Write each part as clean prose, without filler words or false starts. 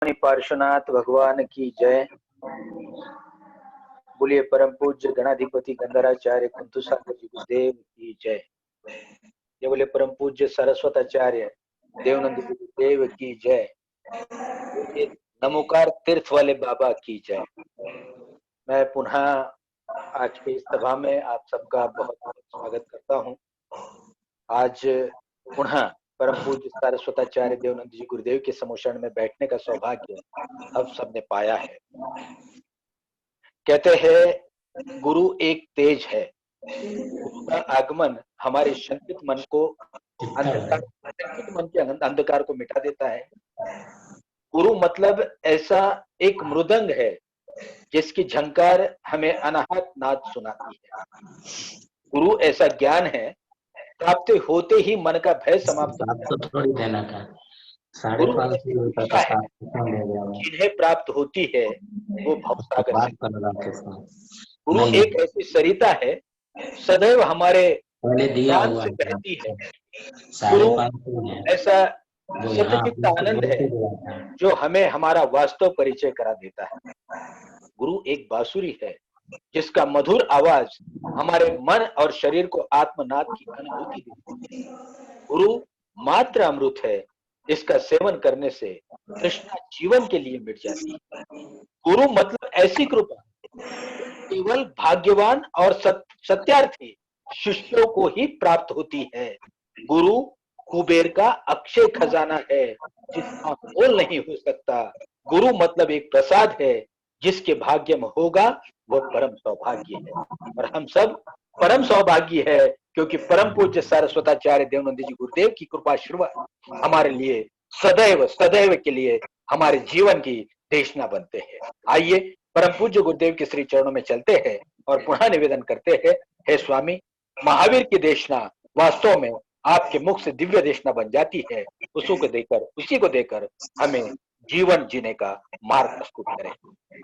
शिरोमणि पार्श्वनाथ भगवान की जय। बोलिए परम पूज्य गणाधिपति गंधराचार्य कुंतु सागर जी गुरुदेव की जय। ये बोले परम पूज्य सरस्वताचार्य देवनंद जी गुरुदेव की जय। बोलिए नमोकार तीर्थ वाले बाबा की जय। मैं पुनः आज की इस सभा में आप सबका बहुत बहुत स्वागत करता हूँ। आज पुनः परम पूज्य सरस्वताचार्य देवनंद जी गुरुदेव के समोषण में बैठने का सौभाग्य हम सबने पाया है। कहते हैं गुरु एक तेज है। गुरु का आगमन हमारे शंकित मन को अंधकार को मिटा देता है। गुरु मतलब ऐसा एक मृदंग है जिसकी झंकार हमें अनाहत नाद सुनाती है। गुरु ऐसा ज्ञान है प्राप्त होते ही मन का भय समाप्त हो जाता है। थोड़ी देना था, गुरु ऐसी ऊर्जा है जिन्हें प्राप्त होती है वो भवसागर से। गुरु एक ऐसी सरिता है सदैव हमारे प्राण से बहती है। गुरु ऐसा सतचित्त आनंद है जो हमें हमारा वास्तव परिचय करा देता है। गुरु एक बांसुरी है जिसका मधुर आवाज हमारे मन और शरीर को आत्मनाद की अनुभूति देती है। गुरु मात्र अमृत है, इसका सेवन करने से तृष्णा जीवन के लिए मिट जाती है। गुरु मतलब ऐसी कृपा केवल भाग्यवान और सत्यार्थी शिष्यों को ही प्राप्त होती है। गुरु कुबेर का अक्षय खजाना है जिसका मोल नहीं हो सकता। गुरु मतलब एक प्रसाद है जिसके भाग्य में होगा वह परम सौभाग्य है। और हम सब परम सौभाग्य है क्योंकि परम पूज्य सरस्वताचार्य देवनंद जी गुरुदेव की कृपा आशीर्वाद हमारे लिए सदैव सदैव के लिए हमारे जीवन की देशना बनते हैं। आइए परम पूज्य गुरुदेव के श्री चरणों में चलते हैं और पुनः निवेदन करते हैं, हे स्वामी, महावीर की देशना वास्तव में आपके मुख से दिव्य देशना बन जाती है। उसी को देकर हमें जीवन जीने का मार्ग प्रस्तुत करें।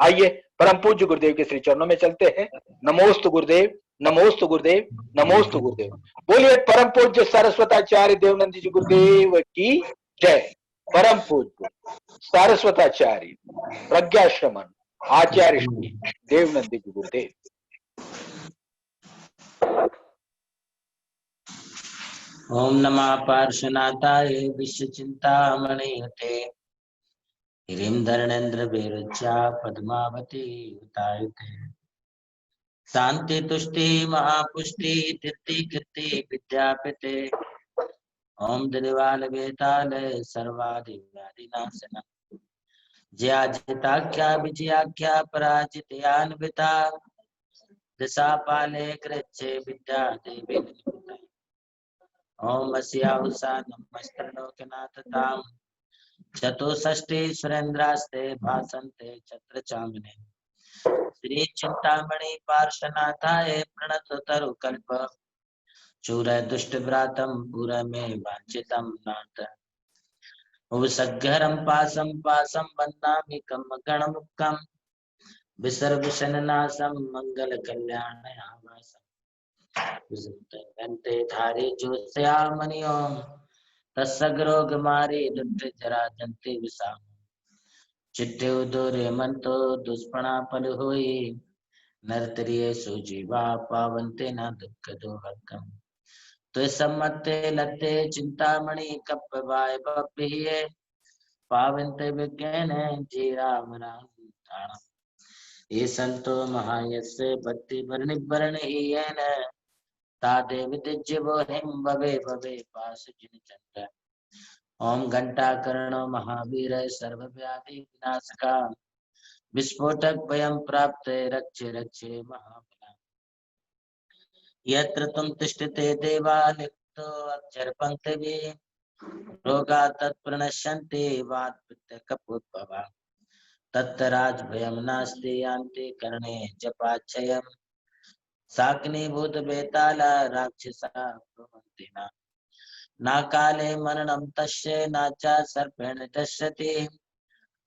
आइए परम पूज्य गुरुदेव के श्री चरणों में चलते हैं। नमोस्तु गुरुदेव, नमोस्तु गुरुदेव, नमोस्तु गुरुदेव। बोलिए परम पूज्य सरस्वताचार्य देवनंद जी गुरुदेव की जय। परम पूज्य सरस्वताचार्य प्रज्ञाश्रमण आचार्य श्री देवनंद जी गुरुदेव। ओम नमः पार्श्वनाथाय विश्व चिंतामणि हते हिरिं धरणेन्द्र विरुच्या पद्मावती युतायुते शांति तुष्टि महापुष्टि तीर्ति कीर्ति विद्यापिते ओम दिलवाल वेताल सर्वादिव्याधिनाशन जयाजिताख्या विजयाख्या पराजितयान्विता दिशा पाले कृच्छे विद्या देवी ओम अस्याहुषा नमस्तलोकनाथ ताम चतुष्षष्टि सुरेंद्रास्ते भासन्ते छत्र चामने श्री चिंतामणि पार्श्वनाथाय प्रणत तरु कल्प चूर दुष्ट व्रातम पूरा में वांछितम नाथ उपसग्घरम पासम पासम वन्दामि कम गणमुक्कम विसर्वशननासम मंगल कल्याण आवासम धारी ज्योत्स्यामणि ओम तत्सगरोग मारी दुष्ट जरा जंती विषाम चिट्टे उदोरे मंतो दुष्पणा पल होई नरतरिये सुजीवा पावंते न दुख दोहकम तो सम्मते लते चिंतामणि कप बाय बपिये पावंते विज्ञान जी राम राम ताणम ये संतो महायस्य भक्ति वर्ण ही है न तादे विद्य वो हिम बवे बवे पास जिन चंद्र ओम घंटाकर्णो महावीर सर्वव्याधि विनाशका विस्फोटक वयं प्राप्त रक्षे रक्षे महाबला यत्र तुम तिष्ठते देवा लिप्तो अक्षर पंक्तिभि रोगा तत्प्रणश्यन्ति वात पित्त कपोद्भवा तत्तराज भयं नास्ति यान्ति कर्णे जपाक्षयम् साग्निभूत बेताला राक्षसा भवन्ति न काले मरणं तस्य न च सर्पेण दश्यते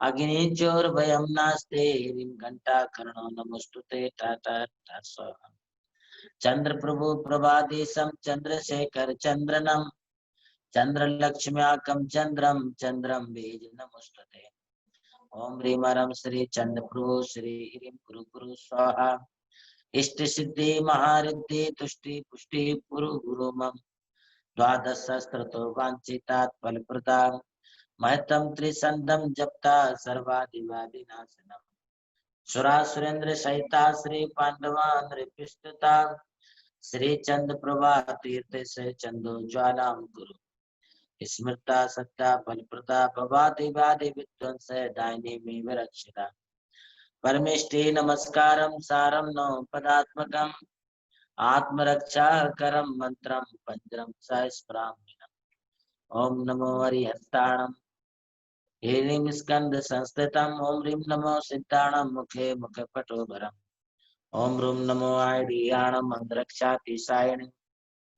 अग्निचोर भयं नास्ति ह्रीं घंटाकर्णो नमोस्तुते टाटा स्वाहा चंद्र प्रभु प्रभादेशं चंद्रशेखर चंद्रनम चंद्रलक्ष्म्याकं चंद्रम चंद्रम बीज नमोस्तुते ओम ह्रीं हरं श्री चंड प्रभु श्री ह्रीं गुरु गुरु स्वाहा। इष्ट सिद्धि महारिद्धि तुष्टि पुष्टि पुरु गुरु मम। द्वादश शस्त्र तो वांछितात फल प्रदान। महतम त्रिसंधम जपता सर्वादिवादि नाशनम। सुरा सुरेंद्र सहिता श्री पांडवा नृपिष्टता। श्री चंद प्रभा तीर्थ से चंदो ज्वाला गुरु। स्मृता सत्ता फल प्रदा भवादिवादि विध्वंस दायनी में विरक्षिता। परमेष्टि नमस्कारम सारम नो पदात्मकम। आत्मरक्षा करम मंत्रम पंजरम सहस्राम। ओम नमो हरिहस्ताणम ह्रीं स्कंद संस्थितम। ओम ह्रीं नमो सिद्धाणम मुखे मुख पटोभरम। ओम रूम नमो आयर्याणम अंधरक्षातिशायिनी।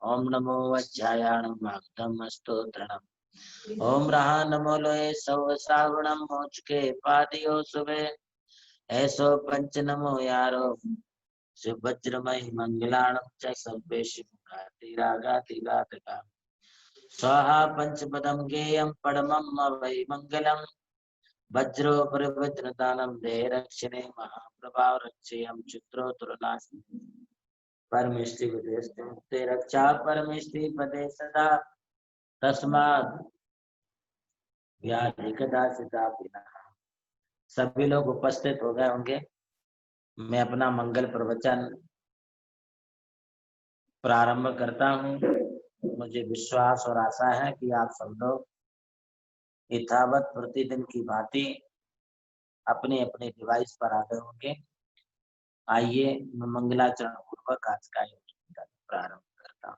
ओम नमो वज्रायाणम वाग्धम स्तोत्रणम। ओम रहा नमो लोये सव सावणम मोचके पादियो सुबे। ऐसो पंच नमो यारो सुभद्रमय मंगलाणम च सर्वेषु मुखातिरागातिगातका। स्वाहा पंचपदम गेयम परमम वै मंगलम। वज्रो परिवज्रदानम दे रक्षणे महाप्रभाव रक्षेयम चित्रोतुरनाशि। परमेष्टि पदे मुक्ते रक्षा परमेष्टि पदे सदा। तस्मात् व्याधि कदाचिता पिना। सभी लोग उपस्थित हो गए होंगे। मैं अपना मंगल प्रवचन प्रारंभ करता हूँ। मुझे विश्वास और आशा है कि आप सब लोग यथावत प्रतिदिन की भांति अपने अपने डिवाइस पर आ गए होंगे। आइए मैं मंगलाचरण पूर्वक आज का प्रारंभ करता हूँ।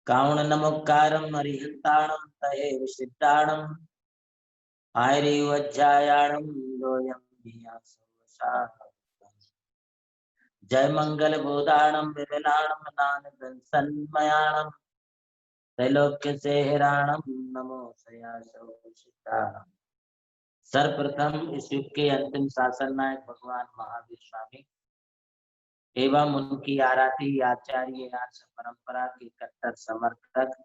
काउण नमोकारम हरिहंताणम तये विसिद्धाणम। आयरी वज्जायाणम लोयम जय मंगल बोधाणम विमलाणम नानदं सन्मयाणम। त्रैलोक्य से हिराणम नमो सयासोषिताणम। सर्वप्रथम इस युग के अंतिम शासन नायक भगवान महावीर स्वामी एवं उनकी आराध्य आचार्य आर्ष परंपरा के कट्टर समर्थक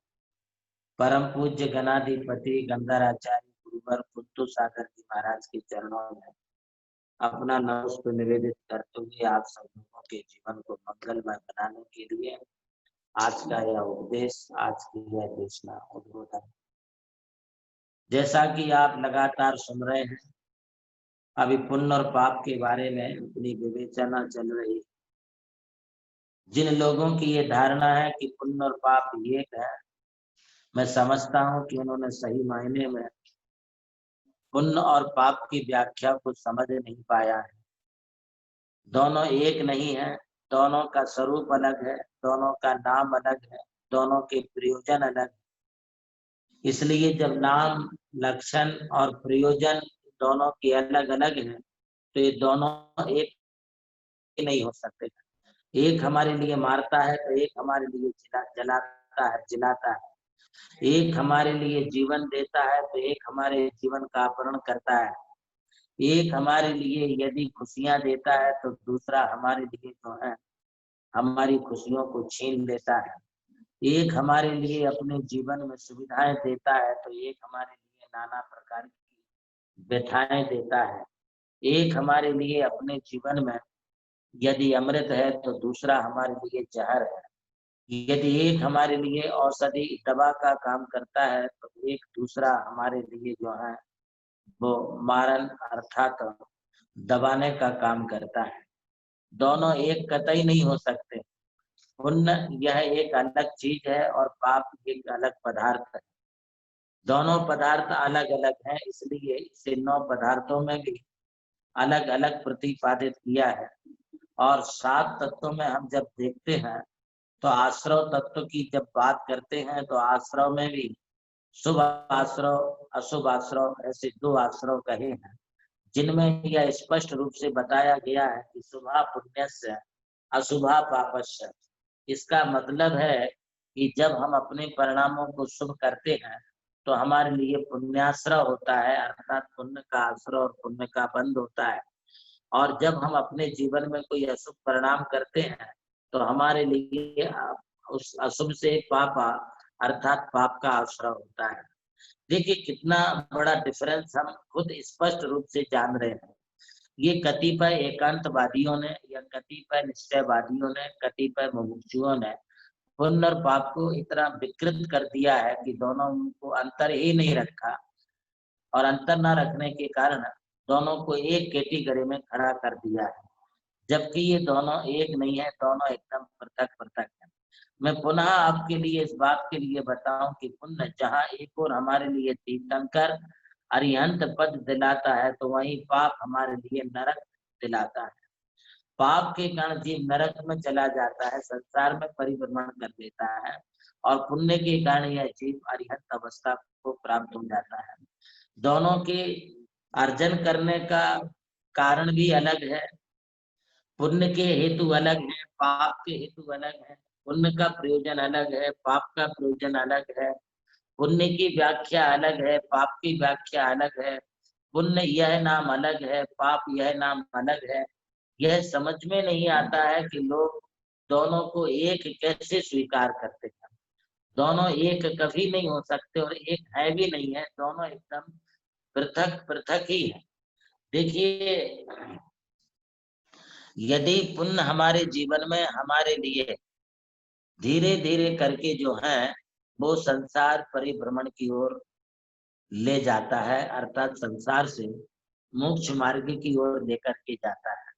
परम पूज्य गणाधिपति गंधराचार्य गुरुवर कुत्तू सागर जी महाराज के चरणों में अपना नमस्कार निवेदित करते हुए आप सब लोगों के जीवन को मंगलमय बनाने के लिए आज का यह उपदेश, आज की यह देशना उद्बोधन, जैसा कि आप लगातार सुन रहे हैं, अभी पुण्य और पाप के बारे में अपनी विवेचना चल रही है। जिन लोगों की ये धारणा है कि पुण्य और पाप एक है, मैं समझता हूं कि उन्होंने सही मायने में पुण्य और पाप की व्याख्या को समझ नहीं पाया है। दोनों एक नहीं है, दोनों का स्वरूप अलग है, दोनों का नाम अलग है, दोनों के प्रयोजन अलग है। इसलिए जब नाम, लक्षण और प्रयोजन दोनों के अलग अलग हैं, तो ये दोनों एक नहीं हो सकते। एक हमारे लिए मारता है तो एक हमारे लिए जलाता है, जिलाता है। एक हमारे लिए जीवन देता है तो एक हमारे जीवन का अपहरण करता है। एक हमारे लिए यदि खुशियां देता है तो दूसरा हमारे लिए जो है हमारी खुशियों को छीन लेता है। एक हमारे लिए अपने जीवन में सुविधाएं देता है तो एक हमारे लिए नाना प्रकार की व्यथाएं देता है। एक हमारे लिए अपने जीवन में यदि अमृत है तो दूसरा हमारे लिए जहर है। यदि एक हमारे लिए औषधि दवा का काम करता है तो एक दूसरा हमारे लिए जो है वो मारन अर्थात दबाने का काम करता है। दोनों एक कतई नहीं हो सकते। पुण्य यह एक अलग चीज है और पाप एक अलग पदार्थ है। दोनों पदार्थ अलग अलग हैं, इसलिए इसे 9 पदार्थों में भी अलग अलग प्रतिपादित किया है। और 7 तत्वों में हम जब देखते हैं तो आश्रव तत्व की जब बात करते हैं तो आश्रव में भी शुभ आश्रव, अशुभ आश्रव, ऐसे 2 आश्रव कहे हैं, जिनमें यह स्पष्ट रूप से बताया गया है कि शुभा पुण्यस्य अशुभा पापस्य। इसका मतलब है कि जब हम अपने परिणामों को शुभ करते हैं तो हमारे लिए पुण्याश्रय होता है, अर्थात पुण्य का आश्रय और पुण्य का बंध होता है। और जब हम अपने जीवन में कोई अशुभ परिणाम करते हैं तो हमारे लिए उस अशुभ से पाप अर्थात पाप का आश्रय होता है। देखिए कितना बड़ा डिफरेंस हम खुद स्पष्ट रूप से जान रहे हैं। ये कतिपय एकांतवादियों ने या कतिपय निश्चयवादियों ने, कतिपय मुमुक्षुओं ने पुण्य और पाप को इतना विकृत कर दिया है कि दोनों को अंतर ही नहीं रखा, और अंतर न रखने के कारण दोनों को एक कैटेगरी में खड़ा कर दिया है, जबकि ये दोनों एक नहीं है, दोनों एकदम पृथक पृथक है। मैं पुनः आपके लिए इस बात के लिए बताऊं कि पुण्य जहाँ एक और हमारे लिए तीर्थंकर अरिहंत पद दिलाता है, तो वहीं पाप हमारे लिए नरक दिलाता है। पाप के कारण जीव नरक में चला जाता है, संसार में परिभ्रमण कर देता है, और पुण्य के कारण यह जीव अरिहंत अवस्था को प्राप्त हो जाता है। दोनों के अर्जन करने का कारण भी अलग है। पुण्य के हेतु अलग है, पाप के हेतु अलग है। पुण्य का प्रयोजन अलग है, पाप का प्रयोजन अलग है। पुण्य की व्याख्या अलग है, पाप की व्याख्या अलग है। पुण्य यह नाम अलग है, पाप यह नाम अलग है। यह समझ में नहीं आता है कि लोग दोनों को एक कैसे स्वीकार करते हैं। दोनों एक कभी नहीं हो सकते और एक है भी नहीं है, दोनों एकदम पृथक पृथक ही है। देखिए, यदि पुण्य हमारे जीवन में हमारे लिए धीरे धीरे करके जो है वो संसार परिभ्रमण की ओर ले जाता है, अर्थात संसार से मोक्ष मार्ग की ओर लेकर के जाता है,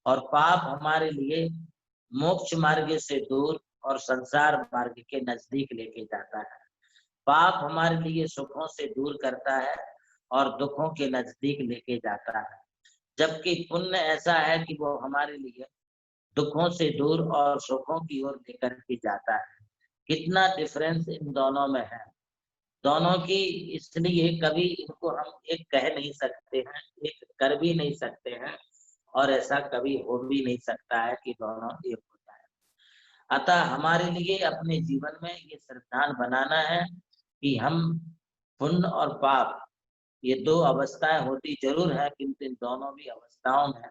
और पाप हमारे लिए मोक्ष मार्ग से दूर और संसार मार्ग के नजदीक लेके जाता है। पाप हमारे लिए सुखों से दूर करता है और दुखों के नजदीक लेके जाता है, जबकि पुण्य ऐसा है कि वो हमारे लिए दुखों से दूर और सुखों की ओर लेकर के जाता है। कितना डिफरेंस इन दोनों में है। दोनों की इसलिए कभी इनको हम एक कह नहीं सकते हैं, एक कर भी नहीं सकते हैं, और ऐसा कभी हो भी नहीं सकता है कि दोनों एक हो जाए। अतः हमारे लिए अपने जीवन में ये सिद्धांत बनाना है कि हम पुण्य और पाप ये दो अवस्थाएं होती जरूर है, किंतु इन दोनों भी अवस्थाओं में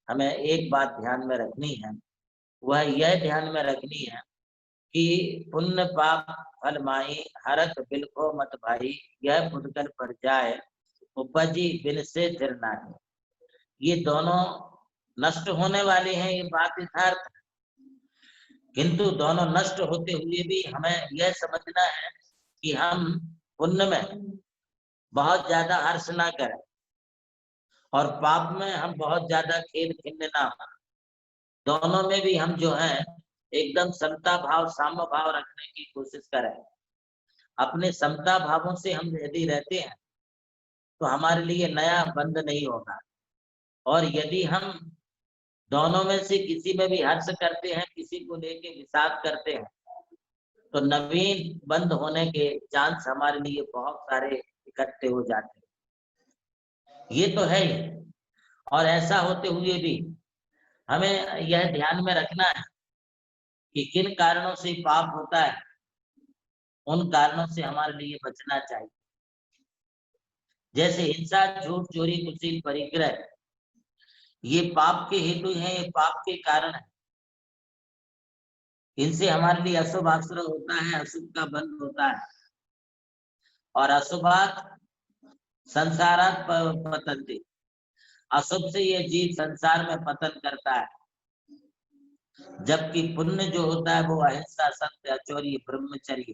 हमें एक बात ध्यान में रखनी है। वह यह ध्यान में रखनी है कि पुण्य पाप फल माही हरत बिलखो मत भाई, यह फुटकर पर जाए उपजी बिन से फिर नाही। ये दोनों नष्ट होने वाले हैं, ये बात यथार्थ है, किंतु दोनों नष्ट होते हुए भी हमें यह समझना है कि हम पुण्य में बहुत ज्यादा हर्ष ना करें और पाप में हम बहुत ज्यादा खेल खिन्न ना हो। दोनों में भी हम जो है एकदम समता भाव, साम्य भाव रखने की कोशिश करें। अपने समता भावों से हम यदि रहते हैं तो हमारे लिए नया बंध नहीं होगा, और यदि हम दोनों में से किसी में भी हर्ष करते हैं, किसी को लेके विषाद करते हैं, तो नवीन बंध होने के चांस हमारे लिए बहुत सारे इकट्ठे हो जाते हैं। ये तो है ही, और ऐसा होते हुए भी हमें यह ध्यान में रखना है कि किन कारणों से पाप होता है, उन कारणों से हमारे लिए बचना चाहिए। जैसे हिंसा, झूठ, चोरी, कुशील, परिग्रह, ये पाप के हेतु हैं, ये पाप के कारण है। इनसे हमारे लिए अशुभ आश्रय होता है, अशुभ का बंध होता है, और अशुभात संसारात पतन्ति, अशुभ से ये जीव संसार में पतन करता है, जबकि पुण्य जो होता है वो अहिंसा, सत्य, चोरी, ब्रह्मचर्य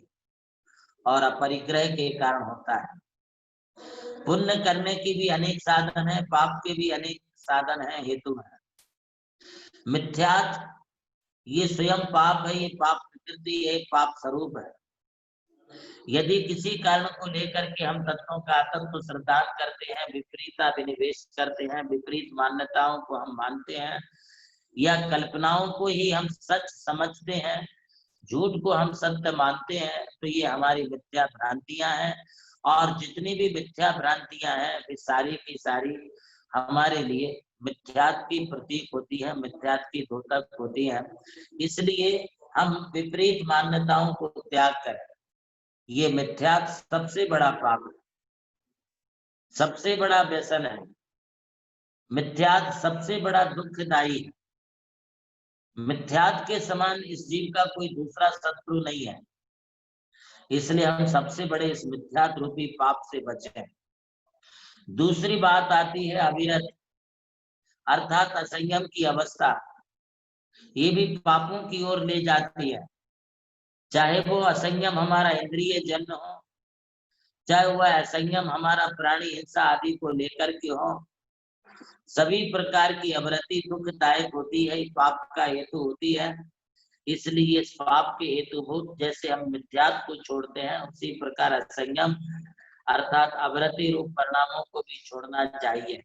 और अपरिग्रह के कारण होता है। पुण्य करने की भी अनेक साधन है, पाप के भी अनेक साधन है, हेतु है। मिथ्यात ये स्वयं पाप है, ये पाप प्रकृति है, पाप स्वरूप है। यदि किसी कारण को लेकर के हम तत्वों का आतंक श्रद्धांत करते हैं, विपरीत अभिनिवेश करते हैं, विपरीत मान्यताओं को हम मानते हैं, या कल्पनाओं को ही हम सच समझते हैं, झूठ को हम सत्य मानते हैं, तो ये हमारी मिथ्या भ्रांतियां हैं। और जितनी भी मिथ्या भ्रांतियां हैं वे सारी की सारी हमारे लिए मिथ्यात्व की प्रतीक होती है, मिथ्यात्व की द्योतक होती है। इसलिए हम विपरीत मान्यताओं को त्याग करें। ये मिथ्यात्व सबसे बड़ा पाप है, सबसे बड़ा व्यसन है। मिथ्यात्व सबसे बड़ा दुखदायी है। मिथ्यात्व के समान इस जीव का कोई दूसरा शत्रु नहीं है। इसलिए हम सबसे बड़े इस मिथ्यात्व रूपी पाप से बचें। दूसरी बात आती है अविरत अर्थात असंयम की अवस्था। ये भी पापों की ओर ले जाती है। चाहे वो असंयम हमारा इंद्रिय जन्य हो, चाहे वह असंयम हमारा प्राणी हिंसा आदि को लेकर के हो, सभी प्रकार की अवरति दुखदायक होती है, पाप का हेतु होती है। इसलिए इस पाप के हेतुभूत जैसे हम मिथ्यात्व को छोड़ते हैं, उसी प्रकार असंयम अर्थात अवरति रूप परिणामों को भी छोड़ना चाहिए।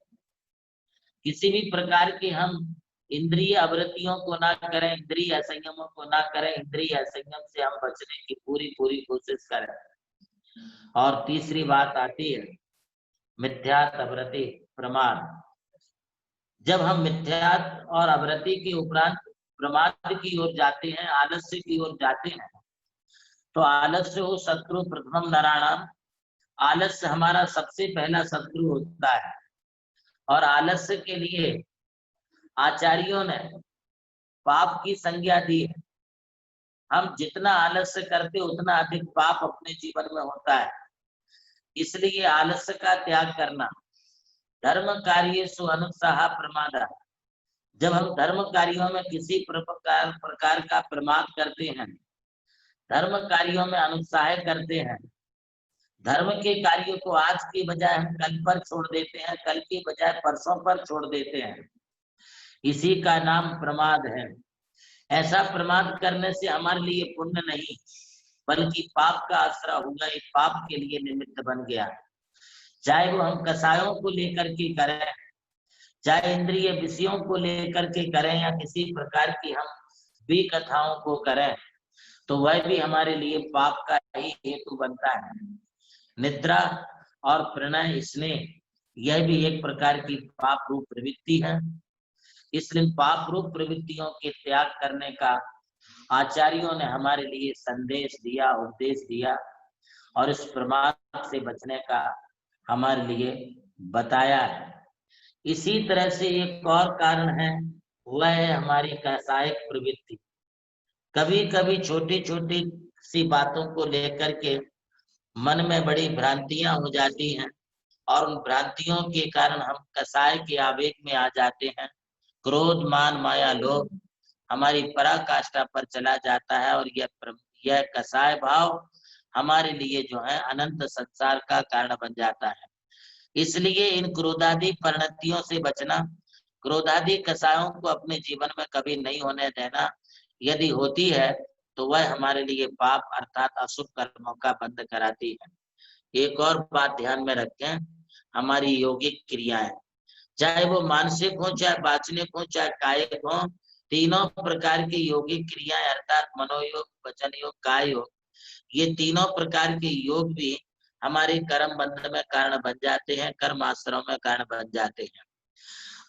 किसी भी प्रकार के हम इंद्रिय अवरतियों को ना करें, इंद्रिय असंयमों को ना करें, इंद्रिय असंयम से हम बचने की पूरी कोशिश करें। और तीसरी बात आती है मिथ्यात्व अवरति प्रमाद। जब हम मिथ्यात्व और अवरति के उपरांत प्रमाद की ओर जाते हैं, आलस्य की ओर जाते हैं, तो आलस्य हो शत्रु प्रथम नराणाम। आलस्य हमारा सबसे पहला शत्रु होता है। और आलस्य के लिए आचार्यों ने पाप की संज्ञा दी है। हम जितना आलस्य करते उतना अधिक पाप अपने जीवन में होता है। इसलिए आलस्य का त्याग करना। धर्म कार्येषु अनुत्साह प्रमाद। जब हम धर्म कार्यों में किसी प्रकार का प्रमाद करते हैं, धर्म कार्यों में अनुत्साह करते हैं, धर्म के कार्यों को आज की बजाय हम कल पर छोड़ देते हैं, कल की बजाय परसों पर छोड़ देते हैं, इसी का नाम प्रमाद है। ऐसा प्रमाद करने से हमारे लिए पुण्य नहीं बल्कि पाप का आश्रय हुआ, एक पाप के लिए निमित्त बन गया। चाहे वो हम कसायों को लेकर के करें, चाहे इंद्रिय विषयों को लेकर के करें, या किसी प्रकार की हम भी कथाओं को करें, तो वह भी हमारे लिए पाप का ही हेतु बनता है। निद्रा और प्रणय स्नेह यह भी एक प्रकार की पाप रूप प्रवृत्ति है। इसलिए पाप रूप प्रवृत्तियों के त्याग करने का आचार्यों ने हमारे लिए संदेश दिया, उपदेश दिया, और इस प्रमाद से बचने का हमारे लिए बताया है। इसी तरह से एक और कारण है, वह है हमारी कसायक प्रवृत्ति। कभी कभी छोटी छोटी सी बातों को लेकर के मन में बड़ी भ्रांतियां हो जाती हैं, और उन भ्रांतियों के कारण हम कसाय के आवेग में आ जाते हैं। क्रोध मान माया लोभ हमारी पराकाष्ठा पर चला जाता है, और यह कसाय भाव हमारे लिए जो है अनंत संसार का कारण बन जाता है। इसलिए इन क्रोधादि परिणतियों से बचना, क्रोधादि कसायों को अपने जीवन में कभी नहीं होने देना। यदि होती है तो वह हमारे लिए पाप अर्थात अशुभ कर्मों का बंध कराती है। एक और बात ध्यान में रखें, हमारी यौगिक क्रियाएं, चाहे वो मानसिक हो, चाहे वाचनिक हो, चाहे कायिक हो, तीनों प्रकार की यौगिक क्रियाएं अर्थात मनोयोग, वचन योग, काय योग, ये तीनों प्रकार के योग भी हमारे कर्म बंध में कारण बन जाते हैं, कर्म आश्रम में कारण बन जाते हैं।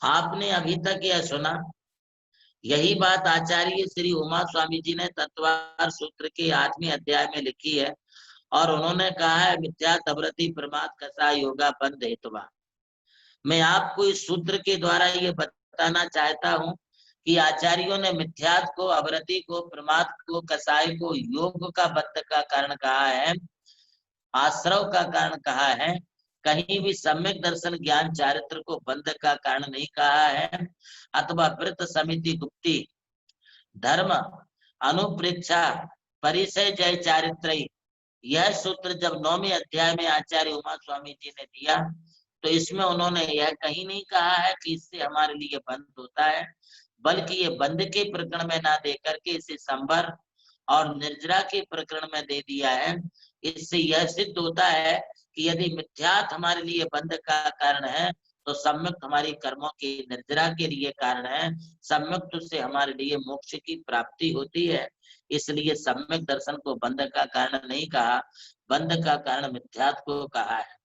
आपने अभी तक यह सुना, यही बात आचार्य श्री उमा स्वामी जी ने तत्वार सूत्र के 8वें अध्याय में लिखी है, और उन्होंने कहा है मिथ्या तवरति प्रमाद कसा योगा बंध हेतुवा। मैं आपको इस सूत्र के द्वारा ये बताना चाहता हूँ कि आचार्यों ने मिथ्यात्व को, अवरति को, प्रमाद को, कसाय को योग का बंध का कारण कहा है, आश्रव का कारण कहा है। कहीं भी सम्यक दर्शन ज्ञान चारित्र को बंध का कारण नहीं कहा है। अथवा व्रत समिति गुप्ति धर्म अनुप्रेक्षा परिचय जय चारित्र, यह सूत्र जब 9वें अध्याय में आचार्य उमा स्वामी जी ने दिया, तो इसमें उन्होंने यह कहीं नहीं कहा है कि इससे हमारे लिए बंध होता है, बल्कि ये बंध के प्रकरण में ना दे करके इसे संवर और निर्जरा के प्रकरण में दे दिया है। इससे यह सिद्ध होता है कि यदि मिथ्यात्व हमारे लिए बंध का कारण है, तो सम्यक हमारी कर्मों की निर्जरा के लिए कारण है। सम्यक से हमारे लिए मोक्ष की प्राप्ति होती है। इसलिए सम्यक दर्शन को बंध का कारण नहीं कहा, बंध का कारण मिथ्यात्व को कहा है।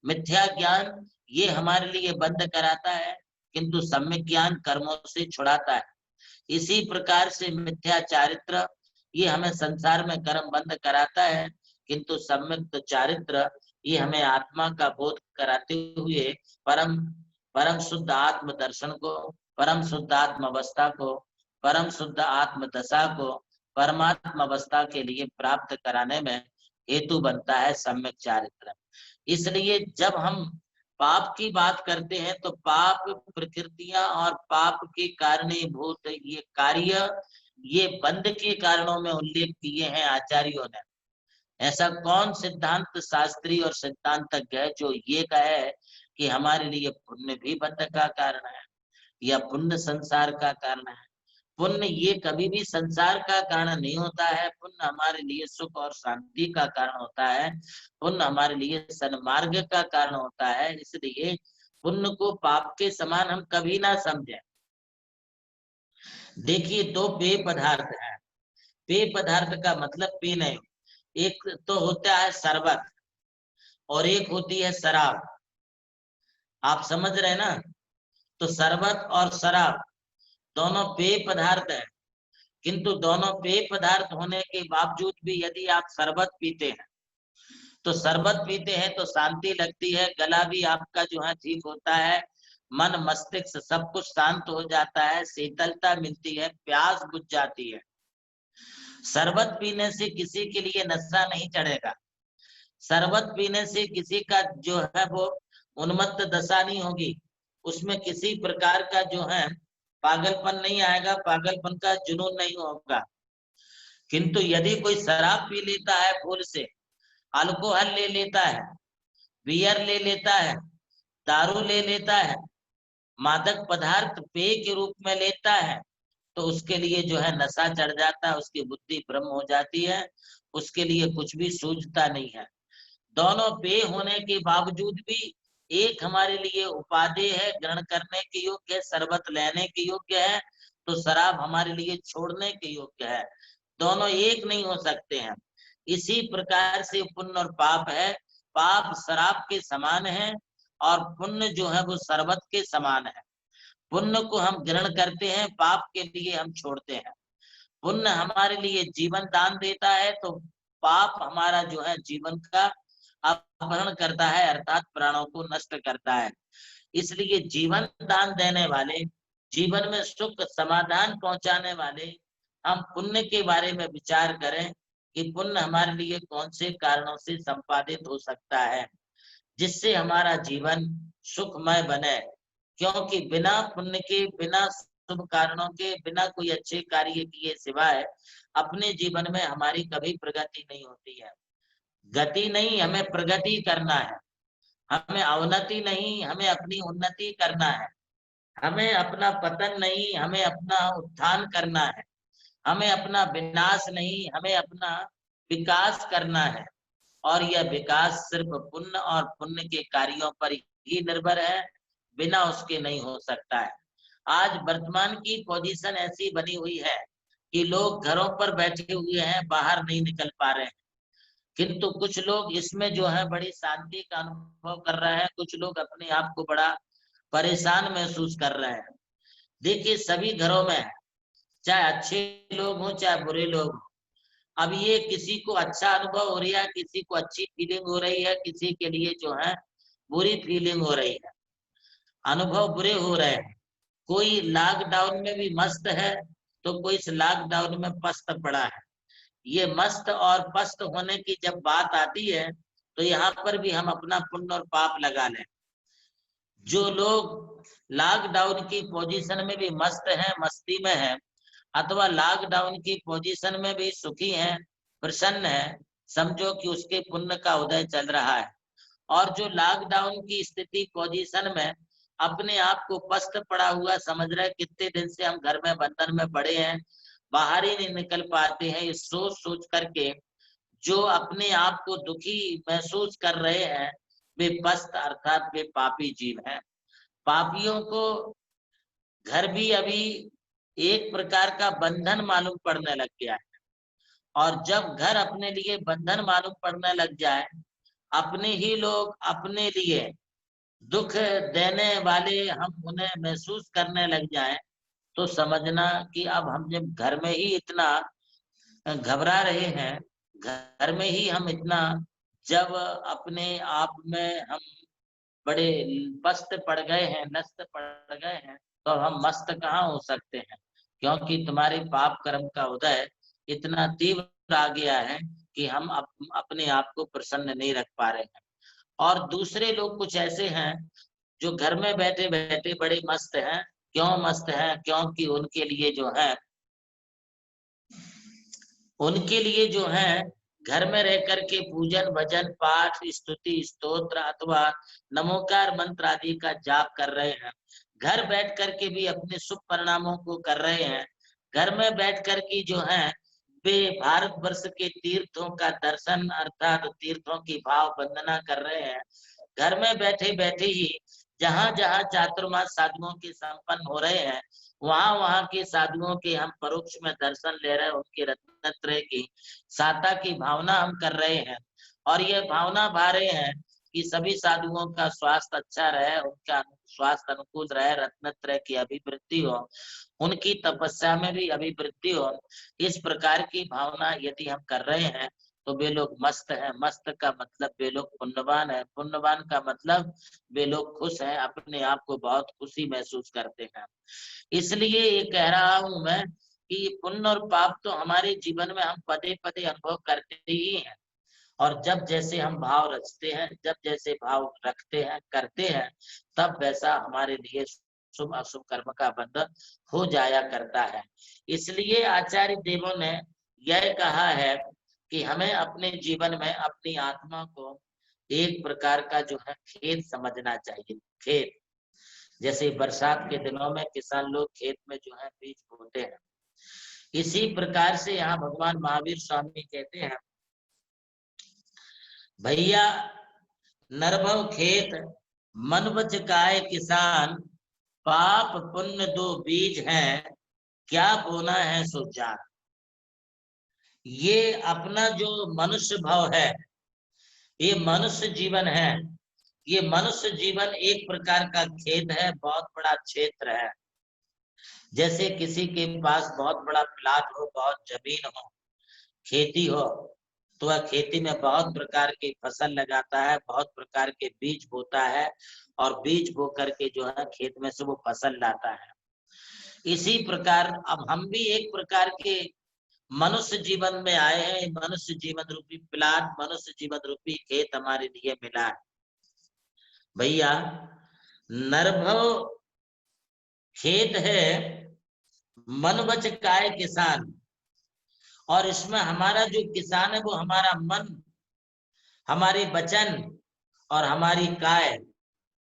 मिथ्या ज्ञान ये हमारे लिए बंध कराता है, किंतु सम्यक ज्ञान कर्मों से छुड़ाता है। इसी प्रकार से मिथ्या चारित्र ये हमें संसार में कर्म बंद कराता है, किंतु सम्यक चारित्र ये हमें आत्मा का बोध कराते हुए परम शुद्ध आत्म दर्शन को, परम शुद्ध आत्म अवस्था को, परम शुद्ध आत्म दशा को, परमात्मा अवस्था के लिए प्राप्त कराने में हेतु बनता है सम्यक चारित्र। इसलिए जब हम पाप की बात करते हैं तो पाप प्रकृतियां और पाप के कारणीभूत ये कार्य, ये बंध के कारणों में उल्लेख किए हैं आचार्यों ने। ऐसा कौन सिद्धांत शास्त्री और सिद्धांतज्ञ है जो ये कहे कि हमारे लिए पुण्य भी बंध का कारण है या पुण्य संसार का कारण है? पुण्य ये कभी भी संसार का कारण नहीं होता है। पुण्य हमारे लिए सुख और शांति का कारण होता है। पुण्य हमारे लिए सन्मार्ग का कारण होता है। इसलिए पुण्य को पाप के समान हम कभी ना समझें। देखिए, दो पेय पदार्थ हैं। पेय पदार्थ का मतलब पीने, एक तो होता है शरबत और एक होती है शराब। आप समझ रहे हैं ना? तो शरबत और शराब दोनों पेय पदार्थ है, किंतु दोनों पेय पदार्थ होने के बावजूद भी यदि आप शरबत पीते हैं तो शरबत पीते हैं तो शांति लगती है, गला भी आपका जो है ठीक होता है, मन मस्तिष्क सब कुछ शांत हो जाता है, शीतलता मिलती है, प्यास बुझ जाती है। शरबत पीने से किसी के लिए नशा नहीं चढ़ेगा। शरबत पीने से किसी का जो है वो उन्मत्त दशा नहीं होगी, उसमें किसी प्रकार का जो है पागलपन नहीं आएगा, पागलपन का जुनून नहीं होगा। किंतु यदि कोई शराब पी लेता है, फूल से अल्कोहल ले लेता है, बियर ले लेता है, दारू ले लेता है, मादक पदार्थ पेय के रूप में लेता है, तो उसके लिए जो है नशा चढ़ जाता है, उसकी बुद्धि भ्रम हो जाती है, उसके लिए कुछ भी सूझता नहीं है। दोनों पेय होने के बावजूद भी एक हमारे लिए उपादेय है, ग्रहण करने के योग्य है, शरबत लेने के योग्य है, तो शराब हमारे लिए छोड़ने के योग्य है। दोनों एक नहीं हो सकते हैं। इसी प्रकार से पुण्य और पाप है। पाप शराब के समान है और पुण्य जो है वो शरबत के समान है। पुण्य को हम ग्रहण करते हैं, पाप के लिए हम छोड़ते हैं। पुण्य हमारे लिए जीवन दान देता है, तो पाप हमारा जो है जीवन का अपहरण करता है, अर्थात प्राणों को नष्ट करता है। इसलिए जीवन दान देने वाले, जीवन में सुख समाधान पहुंचाने वाले, हम पुण्य के बारे में विचार करें कि पुण्य हमारे लिए कौन से कारणों से संपादित हो सकता है जिससे हमारा जीवन सुखमय बने। क्योंकि बिना पुण्य के, बिना शुभ कारणों के, बिना कोई अच्छे कार्य किए सिवाय अपने जीवन में हमारी कभी प्रगति नहीं होती है। गति नहीं, हमें प्रगति करना है। हमें अवनति नहीं, हमें अपनी उन्नति करना है। हमें अपना पतन नहीं, हमें अपना उत्थान करना है। हमें अपना विनाश नहीं, हमें अपना विकास करना है। और यह विकास सिर्फ पुण्य और पुण्य के कार्यों पर ही निर्भर है, बिना उसके नहीं हो सकता है। आज वर्तमान की पोजीशन ऐसी बनी हुई है कि लोग घरों पर बैठे हुए हैं, बाहर नहीं निकल पा रहे हैं, किंतु कुछ लोग इसमें जो है बड़ी शांति का अनुभव कर रहे हैं, कुछ लोग अपने आप को बड़ा परेशान महसूस कर रहे हैं। देखिए, सभी घरों में है, चाहे अच्छे लोग हों चाहे बुरे लोग हों। अब ये किसी को अच्छा अनुभव हो रहा है, किसी को अच्छी फीलिंग हो रही है, किसी के लिए जो है बुरी फीलिंग हो रही है, अनुभव बुरे हो रहे हैं। कोई लॉकडाउन में भी मस्त है तो कोई इस लॉकडाउन में पस्त पड़ा है। ये मस्त और पस्त होने की जब बात आती है तो यहाँ पर भी हम अपना पुण्य और पाप लगा लें। जो लोग लॉकडाउन की पोजीशन में भी मस्त हैं, मस्ती में हैं, अथवा लॉकडाउन की पोजीशन में भी सुखी हैं, प्रसन्न हैं, समझो कि उसके पुण्य का उदय चल रहा है। और जो लॉकडाउन की स्थिति पोजीशन में अपने आप को पस्त पड़ा हुआ समझ रहे, कितने दिन से हम घर में बंधन में पड़े हैं, बाहर ही नहीं निकल पाते हैं, ये सोच सोच करके जो अपने आप को दुखी महसूस कर रहे हैं, वे पस्त अर्थात वे पापी जीव हैं। पापियों को घर भी अभी एक प्रकार का बंधन मालूम पड़ने लग गया है। और जब घर अपने लिए बंधन मालूम पड़ने लग जाए, अपने ही लोग अपने लिए दुख देने वाले हम उन्हें महसूस करने लग जाए, तो समझना कि अब हम जब घर में ही इतना घबरा रहे हैं, घर में ही हम इतना जब अपने आप में हम बड़े पस्त पड़ गए हैं, नस्त पड़ गए हैं, तो हम मस्त कहाँ हो सकते हैं? क्योंकि तुम्हारे पाप कर्म का उदय इतना तीव्र आ गया है कि हम अपने आप को प्रसन्न नहीं रख पा रहे हैं। और दूसरे लोग कुछ ऐसे हैं जो घर में बैठे बैठे बड़े मस्त हैं। क्यों मस्त हैं? क्योंकि उनके लिए जो है घर में रह करके पूजन भजन पाठ स्तुति स्तोत्र अथवा नमोकार मंत्र आदि का जाप कर रहे हैं। घर बैठ करके भी अपने शुभ परिणामों को कर रहे हैं। घर में बैठ करके जो है वे भारतवर्ष के तीर्थों का दर्शन अर्थात तीर्थों की भाव वंदना कर रहे हैं। घर में बैठे बैठे ही जहां जहां चातुर्मास साधुओं के संपन्न हो रहे हैं वहां वहां के साधुओं के हम परोक्ष में दर्शन ले रहे हैं। उनके रत्नत्रय की साता की भावना हम कर रहे हैं और ये भावना भा रहे हैं कि सभी साधुओं का स्वास्थ्य अच्छा रहे, उनका स्वास्थ्य अनुकूल रहे, रत्नत्रय की अभिवृद्धि हो, उनकी तपस्या में भी अभिवृद्धि हो। इस प्रकार की भावना यदि हम कर रहे हैं तो वे लोग मस्त हैं। मस्त का मतलब वे लोग पुण्यवान है। पुण्यवान का मतलब वे लोग खुश हैं, अपने आप को बहुत खुशी महसूस करते हैं। इसलिए ये कह रहा हूं मैं कि पुण्य और पाप तो हमारे जीवन में हम पदे पदे अनुभव करते ही हैं और जब जैसे हम भाव रचते हैं, जब जैसे भाव रखते हैं करते हैं, तब वैसा हमारे लिए शुभ अशुभ कर्म का बंधन हो जाया करता है। इसलिए आचार्य देवों ने यह कहा है कि हमें अपने जीवन में अपनी आत्मा को एक प्रकार का जो है खेत समझना चाहिए। खेत जैसे बरसात के दिनों में किसान लोग खेत में जो है बीज बोते हैं, इसी प्रकार से यहाँ भगवान महावीर स्वामी कहते हैं भैया नरभव खेत मन बच काय किसान, पाप पुण्य दो बीज हैं, क्या बोना है सो जान। ये अपना जो मनुष्य भाव है, ये मनुष्य जीवन है, ये मनुष्य जीवन एक प्रकार का खेत है, बहुत बड़ा क्षेत्र है। जैसे किसी के पास बहुत बड़ा प्लाट हो, बहुत जमीन हो, खेती हो, तो वह खेती में बहुत प्रकार की फसल लगाता है, बहुत प्रकार के बीज बोता है और बीज बो करके जो है खेत में से वो फसल लाता है। इसी प्रकार अब हम भी एक प्रकार के मनुष्य जीवन में आए हैं। मनुष्य जीवन रूपी प्लाट, मनुष्य जीवन रूपी खेत हमारे लिए मिला है। भैया नरभव खेत है मन बच काय किसान, और इसमें हमारा जो किसान है वो हमारा मन, हमारे वचन और हमारी काय,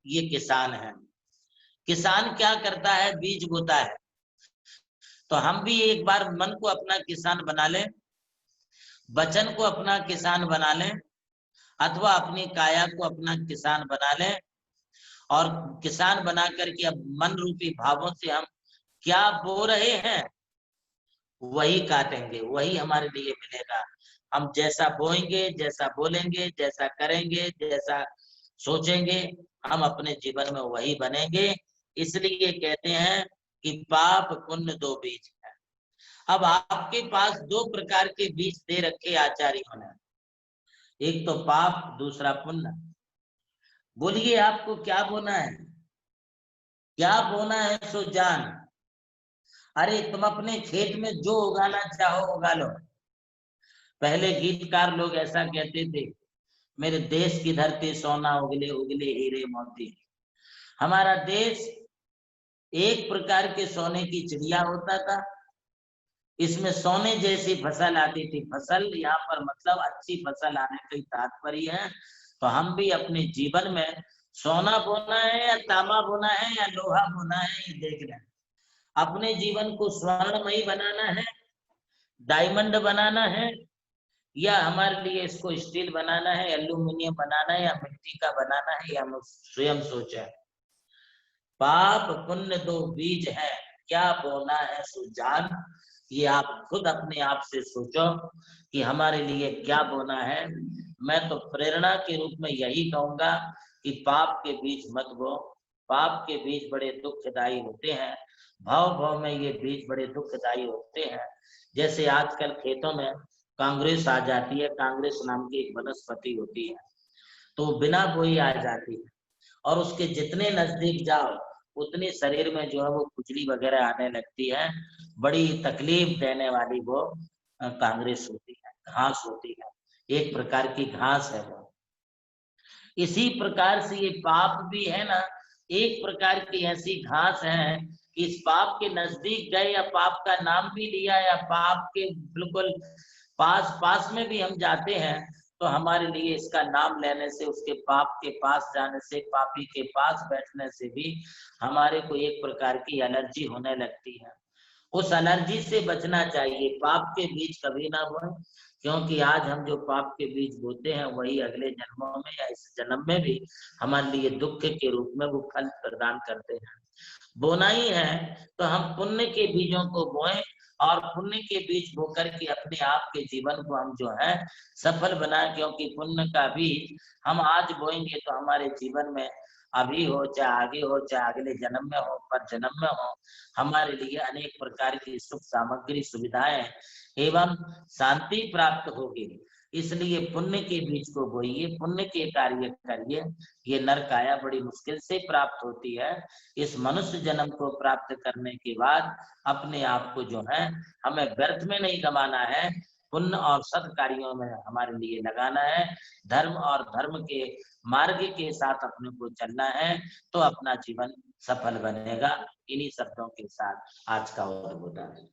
ये किसान है। किसान क्या करता है? बीज बोता है। तो हम भी एक बार मन को अपना किसान बना लें, वचन को अपना किसान बना लें अथवा अपनी काया को अपना किसान बना लें और किसान बना करके अब मन रूपी भावों से हम क्या बो रहे हैं वही काटेंगे, वही हमारे लिए मिलेगा। हम जैसा बोएंगे, जैसा बोलेंगे, जैसा करेंगे, जैसा सोचेंगे, हम अपने जीवन में वही बनेंगे। इसलिए कहते हैं कि पाप पुण्य दो बीज है। अब आपके पास दो प्रकार के बीज दे रखे आचार्यों ने, एक तो पाप, दूसरा पुण्य। बोलिए आपको क्या बोना है? क्या बोना है सो जान। अरे तुम अपने खेत में जो उगाना चाहो उगा लो। पहले गीतकार लोग ऐसा कहते थे, मेरे देश की धरती सोना उगले उगले हीरे मोती। हमारा देश एक प्रकार के सोने की चिड़िया होता था, इसमें सोने जैसी फसल आती थी। फसल यहाँ पर मतलब अच्छी फसल आने का तात्पर्य है। तो हम भी अपने जीवन में सोना बोना है या तांबा बोना है या लोहा बोना है, ये देख रहे हैं। अपने जीवन को स्वर्णमयी बनाना है, डायमंड बनाना है, या हमारे लिए इसको स्टील बनाना है, एल्यूमिनियम बनाना है, या मिट्टी का बनाना है, या हम स्वयं सोचे। पाप पुण्य दो बीज है, क्या बोना है सो जान। ये आप खुद अपने आप से सोचो कि हमारे लिए क्या बोना है। मैं तो प्रेरणा के रूप में यही कहूंगा कि पाप के बीज मत बो। पाप के बीज बड़े दुखदायी होते हैं, भाव भाव में ये बीज बड़े दुखदायी होते हैं। जैसे आजकल खेतों में कांग्रेस आ जाती है, कांग्रेस नाम की एक वनस्पति होती है, तो बिना बोई आ जाती है और उसके जितने नजदीक जाओ उतनी शरीर में जो है वो खुजली वगैरह आने लगती है। बड़ी तकलीफ देने वाली वो कांग्रेस होती है। घास होती है, एक प्रकार की घास है वो। इसी प्रकार से ये पाप भी है ना, एक प्रकार की ऐसी घास है, इस पाप के नजदीक गए या पाप का नाम भी लिया या पाप के बिल्कुल पास में भी हम जाते हैं तो हमारे लिए इसका नाम लेने से, उसके पाप के पास जाने से, पापी के पास बैठने से भी हमारे को एक प्रकार की एलर्जी होने लगती है। उस एलर्जी से बचना चाहिए, पाप के बीज कभी ना बोए, क्योंकि आज हम जो पाप के बीज बोते हैं वही अगले जन्मों में या इस जन्म में भी हमारे लिए दुख के रूप में वो फल प्रदान करते हैं। बोना ही है तो हम पुण्य के बीजों को बोएं और पुण्य के बीज बो करके अपने आप के जीवन को हम जो है सफल बनाए, क्योंकि पुण्य का बीज हम आज बोएंगे तो हमारे जीवन में अभी हो चाहे आगे हो चाहे अगले जन्म में हो पर जन्म में हो, हमारे लिए अनेक प्रकार की सुख सामग्री सुविधाएं एवं शांति प्राप्त होगी। इसलिए पुण्य के बीज को बोइए, पुण्य के कार्य करिए। ये नर काया बड़ी मुश्किल से प्राप्त होती है। इस मनुष्य जन्म को प्राप्त करने के बाद अपने आप को जो है हमें व्यर्थ में नहीं गंवाना है, पुण्य और सत् कार्यों में हमारे लिए लगाना है, धर्म और धर्म के मार्ग के साथ अपने को चलना है तो अपना जीवन सफल बनेगा। इन्हीं शब्दों के साथ आज का उद्बोधन है।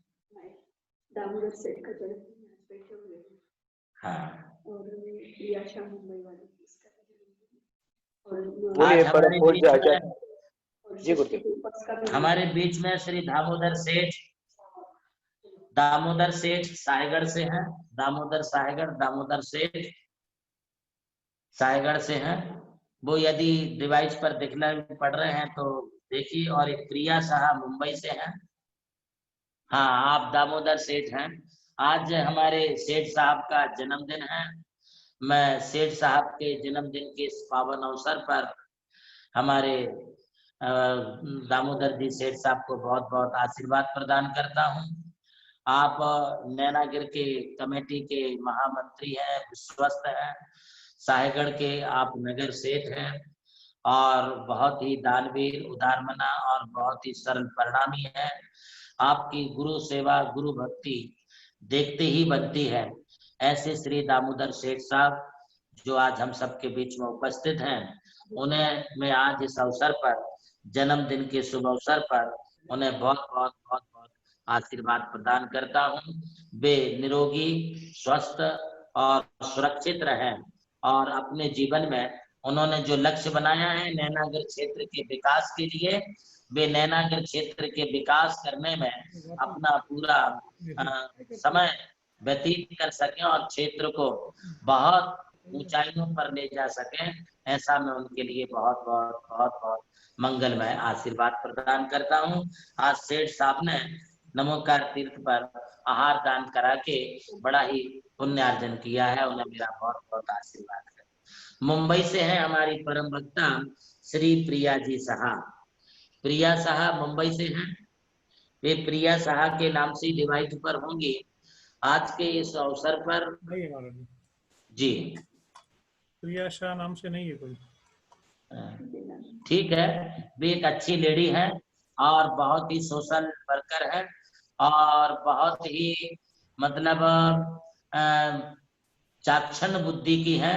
दामोदर सेठ का जन्म बैठे हुए हैं। हाँ, और प्रियाशा मुंबई वाली और हमारे बीच में श्री दामोदर सेठ सायगढ़ से हैं। दामोदर सेठ सायगढ़ से हैं। वो यदि डिवाइस पर दिखला पढ़ रहे हैं तो देखिए। और एक प्रिया साहा मुंबई से हैं। हाँ, आप दामोदर सेठ हैं। आज हमारे सेठ साहब का जन्मदिन है। मैं सेठ साहब के जन्मदिन के इस पावन अवसर पर हमारे दामोदर जी सेठ साहब को बहुत बहुत आशीर्वाद प्रदान करता हूँ। आप नैनागिर के कमेटी के महामंत्री हैं, विश्वस्त हैं। साहेगढ़ के आप नगर सेठ हैं और बहुत ही दानवीर, उदारमना और बहुत ही सरल परिणामी हैं। आपकी गुरु सेवा, गुरु भक्ति देखते ही बनती है। ऐसे श्री दामोदर सेठ साहब जो आज हम सबके बीच में उपस्थित हैं, उन्हें मैं आज इस अवसर पर, जन्मदिन के शुभ अवसर पर उन्हें बहुत बहुत आशीर्वाद प्रदान करता हूँ। वे निरोगी, स्वस्थ और सुरक्षित रहें और अपने जीवन में उन्होंने जो लक्ष्य बनाया है नैनागिर क्षेत्र के विकास के लिए, वे नैनागिर क्षेत्र के विकास करने में अपना पूरा समय व्यतीत कर सकें और क्षेत्र को बहुत ऊंचाइयों पर ले जा सकें। ऐसा मैं उनके लिए बहुत बहुत मंगलमय आशीर्वाद प्रदान करता हूँ। आज सेठ साहब ने नमोकार तीर्थ पर आहार दान करा के बड़ा ही पुण्यार्जन किया है। उन्हें मेरा बहुत बहुत आशीर्वाद है। मुंबई से है हमारी परम भक्ता श्री प्रिया जी साहा। प्रिया साहा मुंबई से हैं। वे प्रिया साहा के नाम से डिवाइस पर होंगी। आज के इस अवसर पर जी प्रिया शाह नाम से नहीं है कोई। ठीक है, वे एक अच्छी लेडी है और बहुत ही सोशल वर्कर है और बहुत ही मतलब चाक्षण बुद्धि की है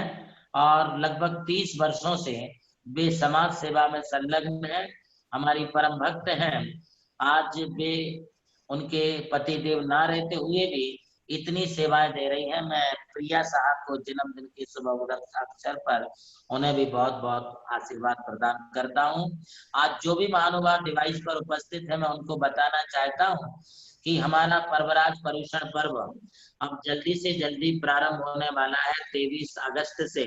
और लगभग 30 वर्षों से वे समाज सेवा में संलग्न है। हमारी परम भक्त हैं। आज वे उनके पति देव ना रहते हुए भी इतनी सेवाएं दे रही हैं। मैं प्रिया साहब को जन्मदिन के शुभ अवसर पर उन्हें भी बहुत बहुत आशीर्वाद प्रदान करता हूं। आज जो भी महानुभाव डिवाइस पर उपस्थित है, मैं उनको बताना चाहता हूं कि हमारा पर्वराज पर्यूषण पर्व अब जल्दी से जल्दी प्रारंभ होने वाला है 23 अगस्त से।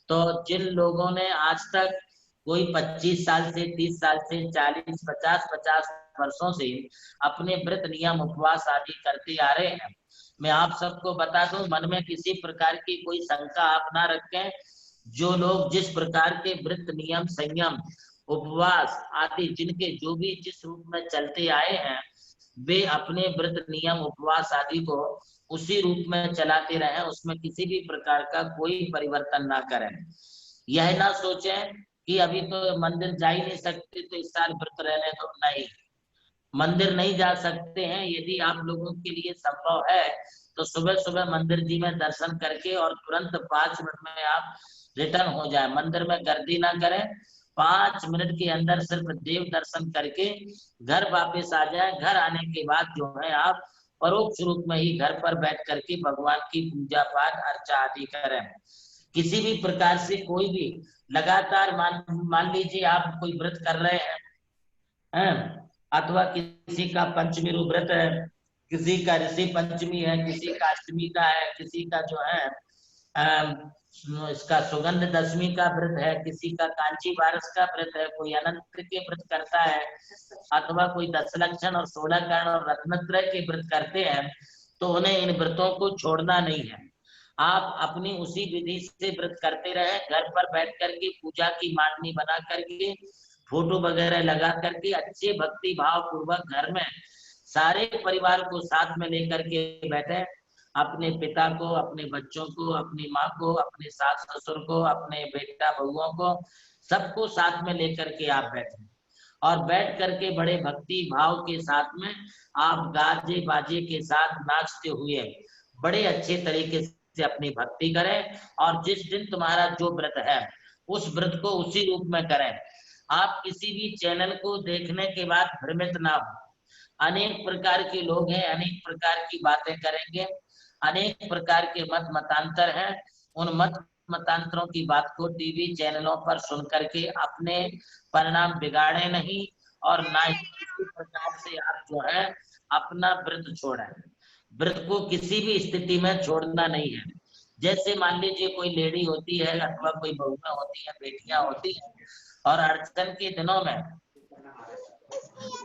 तो जिन लोगों ने आज तक कोई 25 साल से 30 साल से 40 50 वर्षों से अपने व्रत नियम उपवास आदि करते आ रहे हैं, मैं आप सबको बता दूं, मन में किसी प्रकार की कोई शंका आप ना रखें। जो लोग जिस प्रकार के व्रत नियम संयम उपवास आदि जिनके जो भी जिस रूप में चलते आए हैं, वे अपने व्रत नियम उपवास आदि को उसी रूप में चलाते रहें, उसमें किसी भी प्रकार का कोई परिवर्तन ना करें। यह ना सोचें कि अभी तो मंदिर जा ही नहीं सकते तो इस साल व्रत रहने दो। नहीं, मंदिर नहीं जा सकते हैं, यदि आप लोगों के लिए संभव है तो सुबह सुबह मंदिर जी में दर्शन करके और तुरंत 5 मिनट में आप रिटर्न हो जाए। मंदिर में गर्दी ना करें, 5 मिनट के अंदर सिर्फ देव दर्शन करके घर वापस आ जाए। घर आने के बाद जो है आप परोक्ष रूप में ही घर पर बैठ करके भगवान की पूजा पाठ अर्चा आदि करें। किसी भी प्रकार से कोई भी लगातार मान लीजिए आप कोई व्रत कर रहे हैं, अथवा किसी का पंचमी व्रत है, किसी का ऋषि पंचमी है, किसी का अष्टमी का है, किसी का जो है इसका सुगंध दशमी का व्रत है, किसी का कांची बारस का व्रत है, कोई अनंत के व्रत करता है, अथवा कोई 10 लक्षण और 16 कर्ण और रत्नत्रय के व्रत करते हैं, तो उन्हें इन व्रतों को छोड़ना नहीं है। आप अपनी उसी विधि से व्रत करते रहे। घर पर बैठ करके पूजा की मांडनी बना करके फोटो वगैरह लगा करके अच्छे भक्ति भाव पूर्वक घर में सारे परिवार को साथ में लेकर के बैठे। अपने पिता को, अपने बच्चों को, अपनी माँ को, अपने सास ससुर को, अपने बेटा बहुओं को, सबको साथ में लेकर के आप बैठे और बैठ करके बड़े भक्ति भाव के साथ में आप गाजे बाजे के साथ नाचते हुए बड़े अच्छे तरीके से अपनी भक्ति करें। और जिस दिन तुम्हारा जो व्रत है उस व्रत को उसी रूप में करें। आप किसी भी चैनल को देखने के बाद भ्रमित ना हो। अनेक प्रकार के लोग हैं, अनेक प्रकार की बातें करेंगे, अनेक प्रकार के मत मतांतर हैं। उन मत मतांतरों की बात को टीवी चैनलों पर सुन करके अपने परिणाम बिगाड़े नहीं, और ना ही किसी प्रकार से आप जो है अपना व्रत छोड़ें। व्रत को किसी भी स्थिति में छोड़ना नहीं है। जैसे मान लीजिए कोई लेडी होती है अथवा कोई बहुएं होती है, बेटियां होती हैं, और अड़चन के दिनों में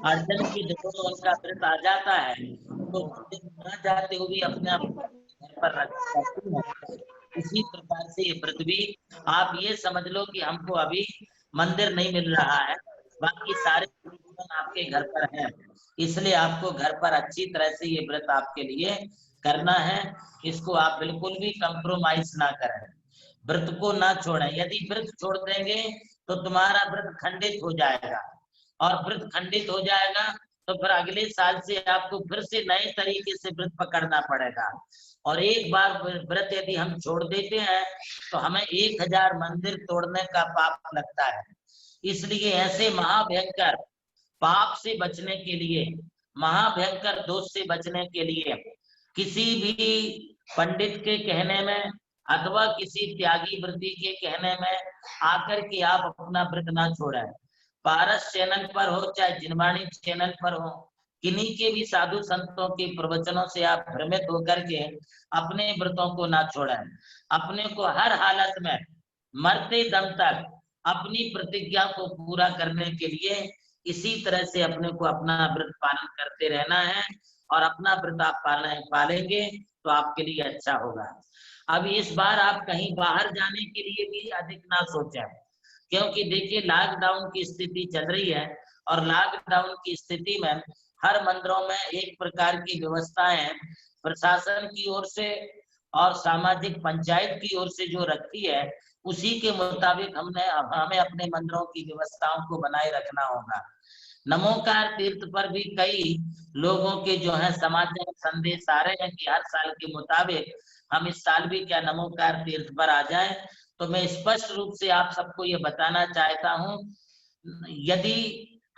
उनका व्रत आ जाता है, तो मंदिर न जाते हुए अपने आप घर पर रखती है। इसी प्रकार से ये व्रत भी आप ये समझ लो कि हमको अभी मंदिर नहीं मिल रहा है, बाकी सारे जीवन आपके घर पर है, इसलिए आपको घर पर अच्छी तरह से ये व्रत आपके लिए करना है। इसको आप बिल्कुल भी कंप्रोमाइज ना करें, व्रत को ना छोड़ें। यदि व्रत छोड़ देंगे तो तुम्हारा व्रत खंडित हो जाएगा, और व्रत खंडित हो जाएगा तो फिर अगले साल से आपको फिर से नए तरीके से व्रत पकड़ना पड़ेगा। और एक बार व्रत यदि हम छोड़ देते हैं तो हमें 1000 मंदिर तोड़ने का पाप लगता है। इसलिए ऐसे महाभयंकर पाप से बचने के लिए, महाभयंकर दोष से बचने के लिए, किसी भी पंडित के कहने में अथवा किसी त्यागी व्रती के कहने में आकर के आप अपना व्रत ना छोड़ें। पारस चैनल पर हो चाहे जिनवाणी चैनल पर हो, किन्हीं के भी साधु संतों के प्रवचनों से आप भ्रमित होकर के अपने व्रतों को ना छोड़ें। अपने को हर हालत में मरते दम तक अपनी प्रतिज्ञा को पूरा करने के लिए इसी तरह से अपने को अपना व्रत पालन करते रहना है, और अपना व्रत आप पालेंगे तो आपके लिए अच्छा होगा। अब इस बार आप कहीं बाहर जाने के लिए भी अधिक ना सोचें, क्योंकि देखिए लॉकडाउन की स्थिति चल रही है, और लॉकडाउन की स्थिति में हर मंदिरों में एक प्रकार की व्यवस्थाएं प्रशासन की ओर से और सामाजिक पंचायत की ओर से जो रखी है, उसी के मुताबिक हमें अपने मंदिरों की व्यवस्थाओं को बनाए रखना होगा। नमोकार तीर्थ पर भी कई लोगों के जो है समाचार संदेश आ रहे हैं कि हर साल के मुताबिक हम इस साल भी क्या नमोकार तीर्थ पर आ जाएं। तो मैं स्पष्ट रूप से आप सबको ये बताना चाहता हूं, यदि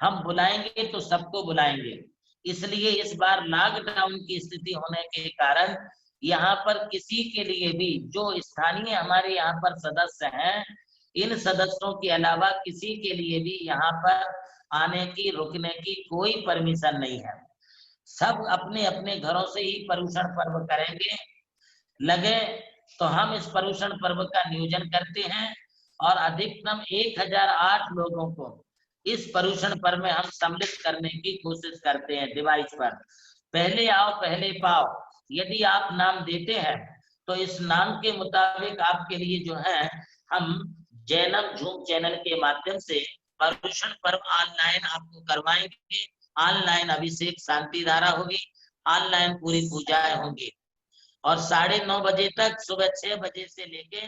हम बुलाएंगे तो सबको बुलाएंगे। इसलिए इस बार लॉकडाउन की स्थिति होने के कारण यहाँ पर किसी के लिए भी जो स्थानीय हमारे यहाँ पर सदस्य हैं, इन सदस्यों के अलावा किसी के लिए भी यहाँ पर आने की, रुकने की कोई परमिशन नहीं है। सब अपने अपने घरों से ही पर्युषण पर्व करेंगे। लगे तो हम इस पर्युषण पर्व का नियोजन करते हैं, और अधिकतम 1008 लोगों को इस पर्युषण पर्व में हम सम्मिलित करने की कोशिश करते हैं डिवाइस पर। पहले आओ पहले पाओ, यदि आप नाम देते हैं तो इस नाम के मुताबिक आपके लिए जो है हम जैनम झूम चैनल के माध्यम से पर्युषण पर्व ऑनलाइन आपको करवाएंगे। ऑनलाइन अभिषेक शांति धारा होगी, ऑनलाइन पूरी पूजाएं होंगी, और 9:30 बजे तक, सुबह 6 बजे से लेके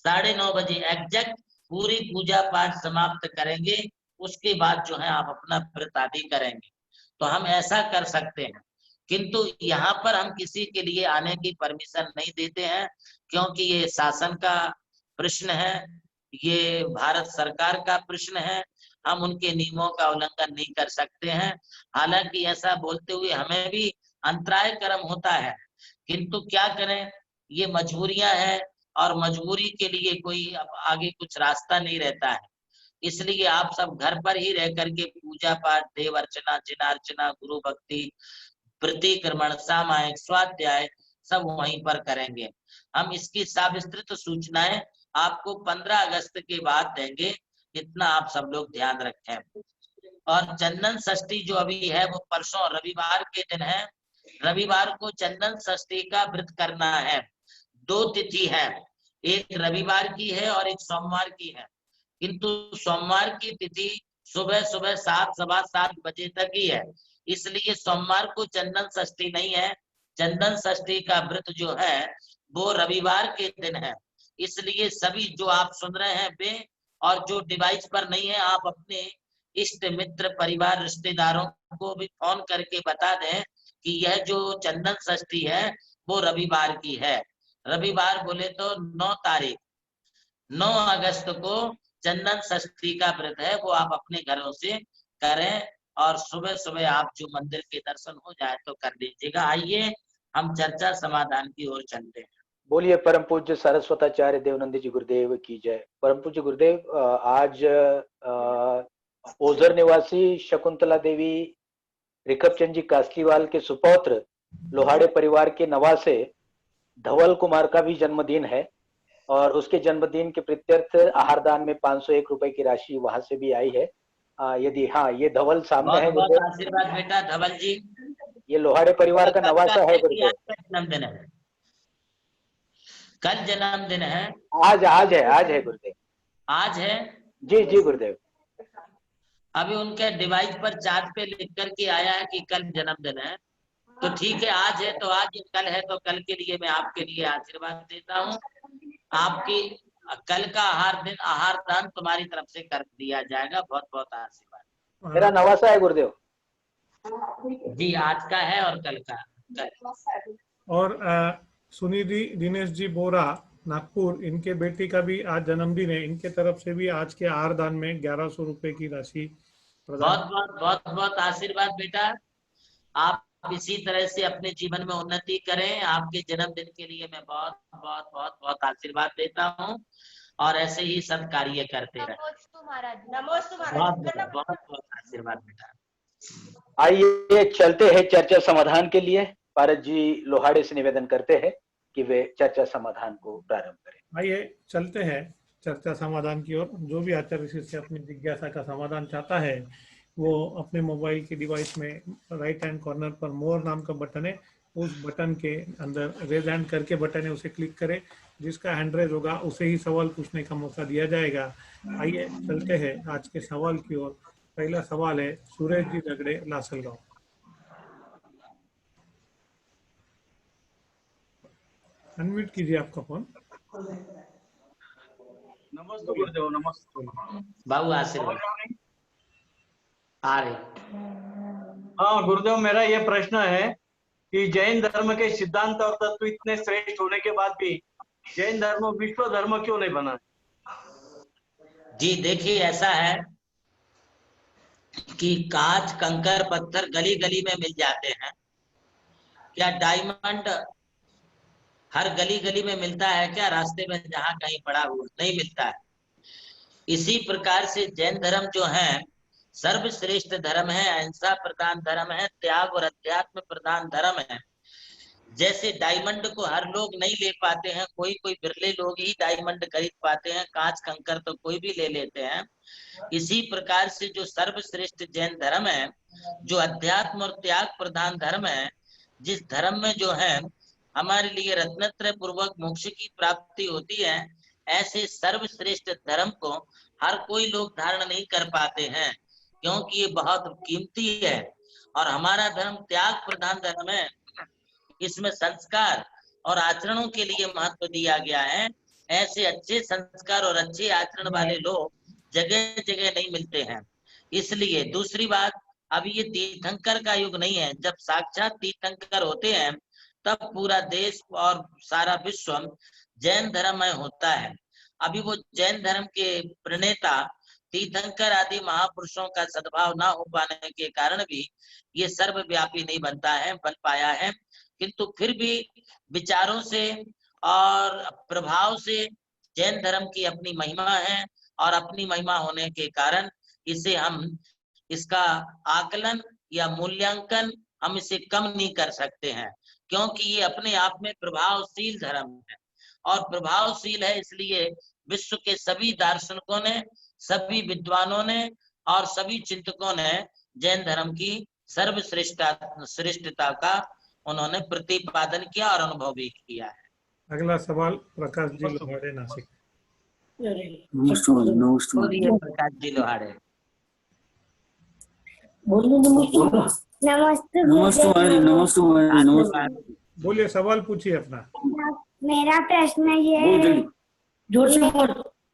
9:30 बजे एग्जैक्ट पूरी पूजा पाठ समाप्त करेंगे। उसके बाद जो है आप अपना व्रत आदि करेंगे। तो हम ऐसा कर सकते हैं किंतु यहाँ पर हम किसी के लिए आने की परमिशन नहीं देते हैं, क्योंकि ये शासन का प्रश्न है, ये भारत सरकार का प्रश्न है, हम उनके नियमों का उल्लंघन नहीं कर सकते हैं। हालांकि ऐसा बोलते हुए हमें भी अंतराय कर्म होता है, किंतु क्या करें, ये मजबूरियां हैं और मजबूरी के लिए कोई अब आगे कुछ रास्ता नहीं रहता है। इसलिए आप सब घर पर ही रह करके पूजा पाठ, देव अर्चना, जिनार्चना, गुरु भक्ति, प्रतिक्रमण, सामायिक, स्वाध्याय सब वहीं पर करेंगे। हम इसकी सविस्तृत सूचनाएं आपको 15 अगस्त के बाद देंगे, इतना आप सब लोग ध्यान रखें। और चंदन षष्ठी जो अभी है वो परसों रविवार के दिन है। रविवार को चंदन षष्ठी का व्रत करना है। 2 तिथि है, एक रविवार की है और एक सोमवार की है, किंतु सोमवार की तिथि सुबह सुबह 7, सवा 7 बजे तक ही है, इसलिए सोमवार को चंदन षष्ठी नहीं है। चंदन षष्ठी का व्रत जो है वो रविवार के दिन है। इसलिए सभी जो आप सुन रहे हैं वे, और जो डिवाइस पर नहीं है, आप अपने इष्ट मित्र परिवार रिश्तेदारों को भी फोन करके बता दें कि यह जो चंदन षष्ठी है वो रविवार की है। रविवार बोले तो 9 तारीख 9 अगस्त को चंदन षष्ठी का व्रत है, वो आप अपने घरों से करें और सुबह सुबह आप जो मंदिर के दर्शन हो जाए तो कर लीजिएगा। आइए हम चर्चा समाधान की ओर चलते हैं। बोलिए परम पूज्य सरस्वताचार्य देवनंद जी गुरुदेव की जय। परम पूज्य गुरुदेव, आज ओझर निवासी शकुंतला देवी रिखबचंद जी कासलीवाल के सुपौत्र लोहाड़े परिवार के नवासे धवल कुमार का भी जन्मदिन है, और उसके जन्मदिन के प्रत्यर्थ आहारदान में 501 रुपए की राशि वहां से भी आई है। यदि हाँ, ये धवल सामने है, बहुत आशीर्वाद बेटा धवल जी। ये लोहाड़े परिवार का नवासा है गुरुदेव। जन्मदिन है, कल जन्मदिन है, आज है गुरुदेव, आज है जी जी गुरुदेव। अभी उनके डिवाइस पर चार्ट पे लिख करके आया है कि कल जन्मदिन है, तो ठीक है, आज है तो आज, कल है तो कल के लिए मैं आपके लिए आशीर्वाद देता हूँ। आपकी कल का आहार दान तुम्हारी तरफ से कर दिया जाएगा। बहुत बहुत आशीर्वाद। मेरा नवासा है गुरुदेव जी, आज का है और कल का। और सुनिधि दिनेश जी बोरा नागपुर, इनके बेटी का भी आज जन्मदिन है, इनके तरफ से भी आज के आहार दान में 1100 रुपए की राशि प्रदान। बहुत आशीर्वाद बेटा। आप इसी तरह से अपने जीवन में उन्नति करें। आपके जन्मदिन के लिए मैं बहुत बहुत बहुत बहुत आशीर्वाद देता हूँ, और ऐसे ही सब कार्य करते रहें। बहुत बहुत आशीर्वाद बेटा। आइए चलते हैं चर्चा समाधान के लिए। पारस जी लोहाड़े से निवेदन करते हैं कि वे चर्चा समाधान को प्रारंभ करें। आइए चलते हैं चर्चा समाधान की ओर। जो भी आचार्य से अपनी जिज्ञासा का समाधान चाहता है वो अपने मोबाइल के डिवाइस में राइट हैंड कॉर्नर पर मोर नाम का बटन है, उस बटन के अंदर रेज हैंड करके बटन है, उसे क्लिक करें। जिसका हैंड रेज होगा उसे ही सवाल पूछने का मौका दिया जाएगा। आइए चलते हैं आज के सवाल की ओर। पहला सवाल है सूरज जी नगड़े, लासलगांव। अनम्यूट कीजिए आपका फोन। नमस्ते गुरुदेव। नमस्ते बाबू, आशीर्वाद आ रही। हाँ गुरुदेव, मेरा ये प्रश्न है कि जैन धर्म के सिद्धांत और तत्व इतने श्रेष्ठ होने के बाद भी जैन धर्म विश्व धर्म क्यों नहीं बना? जी देखिए, ऐसा है कि कांच, कंकर, पत्थर गली गली में मिल जाते हैं। क्या डायमंड हर गली गली में मिलता है क्या? रास्ते में जहां कहीं पड़ा हुआ नहीं मिलता है। इसी प्रकार से जैन धर्म जो है सर्वश्रेष्ठ धर्म है, अहिंसा प्रधान धर्म है, त्याग और अध्यात्म प्रधान धर्म है। जैसे डायमंड को हर लोग नहीं ले पाते हैं, कोई कोई बिरले लोग ही डायमंड खरीद पाते हैं, कांच कंकर तो कोई भी ले लेते हैं। इसी प्रकार से जो सर्वश्रेष्ठ जैन धर्म है, जो अध्यात्म और त्याग प्रधान धर्म है, जिस धर्म में जो है हमारे लिए रत्नत्रय पूर्वक मोक्ष की प्राप्ति होती है, ऐसे सर्वश्रेष्ठ धर्म को हर कोई लोग धारण नहीं कर पाते हैं, क्योंकि ये बहुत कीमती है। और हमारा धर्म त्याग प्रधान धर्म है, इसमें संस्कार और आचरणों के लिए महत्व दिया गया है। ऐसे अच्छे संस्कार और अच्छे आचरण वाले लोग जगह जगह नहीं मिलते हैं। इसलिए दूसरी बात, अभी ये तीर्थंकर का युग नहीं है। जब साक्षात तीर्थंकर होते हैं तब पूरा देश और सारा विश्व जैन धर्ममय होता है। अभी वो जैन धर्म के प्रणेता तीर्थंकर आदि महापुरुषों का सद्भाव ना हो पाने के कारण भी ये सर्वव्यापी नहीं बन पाया है। किंतु फिर भी विचारों से और प्रभाव से जैन धर्म की अपनी महिमा है, और अपनी महिमा होने के कारण इसे हम इसका आकलन या मूल्यांकन हम इसे कम नहीं कर सकते हैं, क्योंकि ये अपने आप में प्रभावशील धर्म है। और प्रभावशील है इसलिए विश्व के सभी दार्शनिकों ने, सभी विद्वानों ने और सभी चिंतकों ने जैन धर्म की सर्वश्रेष्ठता का उन्होंने प्रतिपादन किया और अनुभव भी किया है। अगला सवाल प्रकाश जी लोहाड़े, नासिक। प्रकाश जी लोहाड़े। नमस्ते। बोलिए, सवाल पूछिए अपना। मेरा प्रश्न ये है,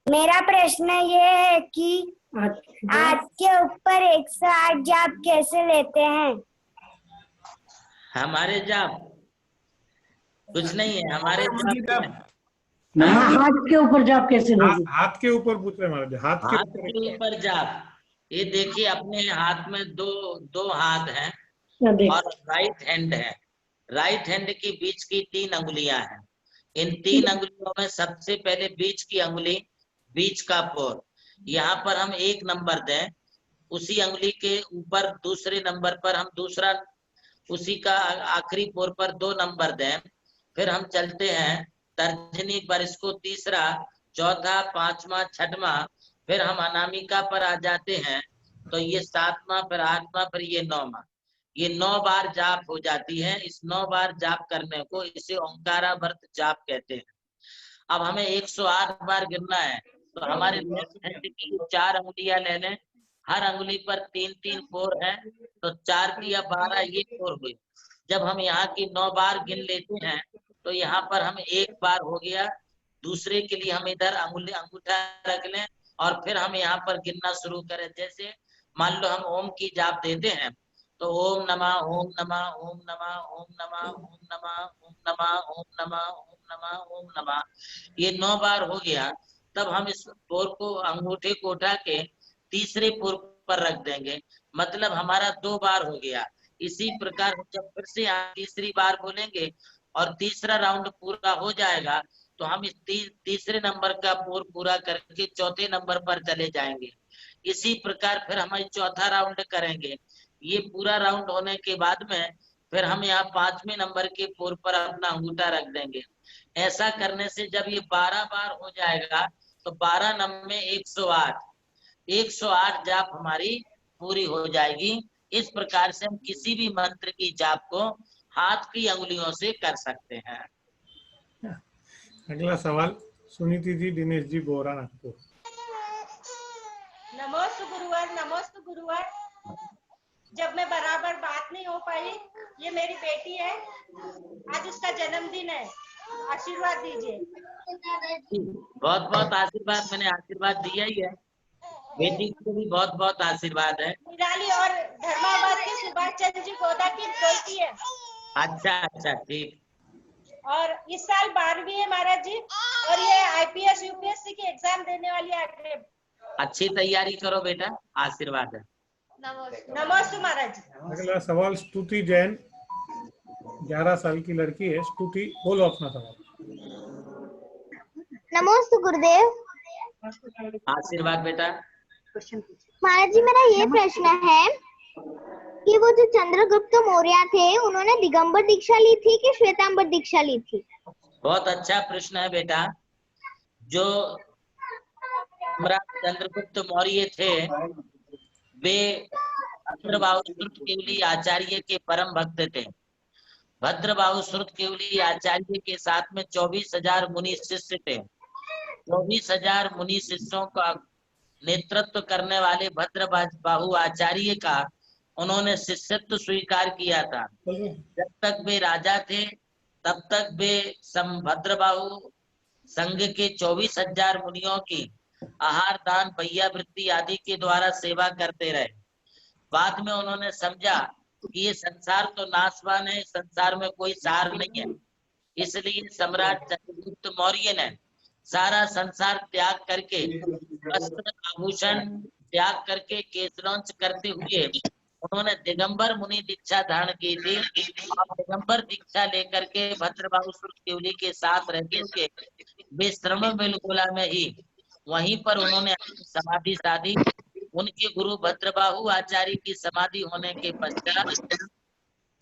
मेरा प्रश्न ये है कि आज के ऊपर 108 जाप कैसे लेते हैं? हमारे जाप कुछ नहीं है, हमारे जाप हाथ के ऊपर जाप कैसे लेते? हाथ के ऊपर पूछ रहे महाराज, हाथ के ऊपर जाप। ये देखिए अपने हाथ में दो हाथ हैं और राइट हैंड है। राइट हैंड की बीच की 3 अंगुलियां हैं। इन 3 अंगुलियों में सबसे पहले बीच की अंगुली, बीच का पोर, यहाँ पर हम 1 नंबर दें। उसी अंगुली के ऊपर दूसरे नंबर पर हम दूसरा, उसी का आखिरी पोर पर 2 नंबर दें। फिर हम चलते हैं तर्जनी पर, इसको तीसरा, चौथा, 5वां, 6वां, फिर हम अनामिका पर आ जाते हैं, तो ये 7वां, फिर 8वां, फिर ये 9वां। ये 9 बार जाप हो जाती है। इस 9 बार जाप करने को इसे ओंकारावर्त जाप कहते हैं। अब हमें 108 बार गिरना है, तो हमारे लेफ्ट हैंड की 4 अंगुलियां ले लें, हर अंगुली पर 3-3 पोर है, तो 4 या 12 ये पोर हुई। जब हम यहाँ की 9 बार गिन लेते हैं तो यहाँ पर हम 1 बार हो गया। दूसरे के लिए हम इधर अंगूठा रख लें और फिर हम यहाँ पर गिनना शुरू करें। जैसे मान लो हम ओम की जाप देते हैं, तो ओम नमः, ओम नमः, ओम नमः, ओम नमः, ओम नमः, ओम नमः, ओम नमः, ओम नमः, ओम नमः, ये 9 बार हो गया। तब हम इस पोर को, अंगूठे को उठा के तीसरे पोर पर रख देंगे, मतलब हमारा 2 बार हो गया। इसी प्रकार जब फिर से तीसरी बार बोलेंगे और तीसरा राउंड पूरा हो जाएगा, तो हम इस तीसरे नंबर का पोर पूरा करके चौथे नंबर पर चले जाएंगे। इसी प्रकार फिर हम चौथा राउंड करेंगे। ये पूरा राउंड होने के बाद में फिर हम यहाँ 5वें नंबर के पोर पर अपना अंगूठा रख देंगे। ऐसा करने से जब ये 12 बार हो जाएगा तो 12 नंबर में 108 जाप हमारी पूरी हो जाएगी। इस प्रकार से हम किसी भी मंत्र की जाप को हाथ की अंगुलियों से कर सकते हैं। अगला सवाल सुनीति जी, दिनेश जी, बोरा, नागपुर। नमोस्तु गुरुवर, नमोस्तु गुरुवर। जब मैं बराबर बात नहीं हो पाई, ये मेरी बेटी है, आज उसका जन्मदिन है, आशीर्वाद दीजिए। बहुत बहुत आशीर्वाद, मैंने आशीर्वाद दिया ही है। बेटी को भी बहुत बहुत आशीर्वाद है। निराली और धर्माबाद के सुभाष चंद्र जी गोदा की बेटी है। अच्छा, ठीक। और इस साल 12वीं है महाराज जी, और ये IPS UPSC की एग्जाम देने वाली है। अच्छी तैयारी करो बेटा, आशीर्वाद है। नमस्ते महाराज। अगला सवाल स्तुति जैन, 11 साल की लड़की है। स्तुति, बोलो अपना सवाल। नमस्ते गुरुदेव। आशीर्वाद बेटा। महाराज जी, मेरा ये प्रश्न है कि वो जो चंद्रगुप्त मौर्य थे, उन्होंने दिगंबर दीक्षा ली थी कि श्वेतांबर दीक्षा ली थी? बहुत अच्छा प्रश्न है बेटा। जो सम्राट चंद्रगुप्त मौर्य थे, वे भद्रबाहु श्रुत केवली आचार्य के परम भक्त थे। भद्रबाहु श्रुत केवली आचार्य के साथ में 24,000 मुनि शिष्य थे। 24,000 मुनि शिष्यों का नेतृत्व करने वाले भद्रबाहु आचार्य का उन्होंने शिष्यत्व स्वीकार किया था। जब तक वे राजा थे तब तक वे भद्रबाहु संघ के 24,000 मुनियों की आहार दान, भैया वृत्ति आदि के द्वारा सेवा करते रहे। बाद में उन्होंने समझा कि ये संसार तो नाशवान है, संसार में कोई सार नहीं है, इसलिए सम्राट चंद्रगुप्त मौर्य ने सारा संसार त्याग करके, वस्त्र आभूषण त्याग करके, केशरौंच करते हुए उन्होंने दिगंबर मुनि दीक्षा धारण की थी। और दिगंबर दीक्षा लेकर के भद्रबाहु सुरदेवली के साथ रहते हुए वे श्रवण बेलगोला में ही वहीं पर उन्होंने समाधि साधी। उनके गुरु भद्रबाहु आचार्य की समाधि होने के पश्चात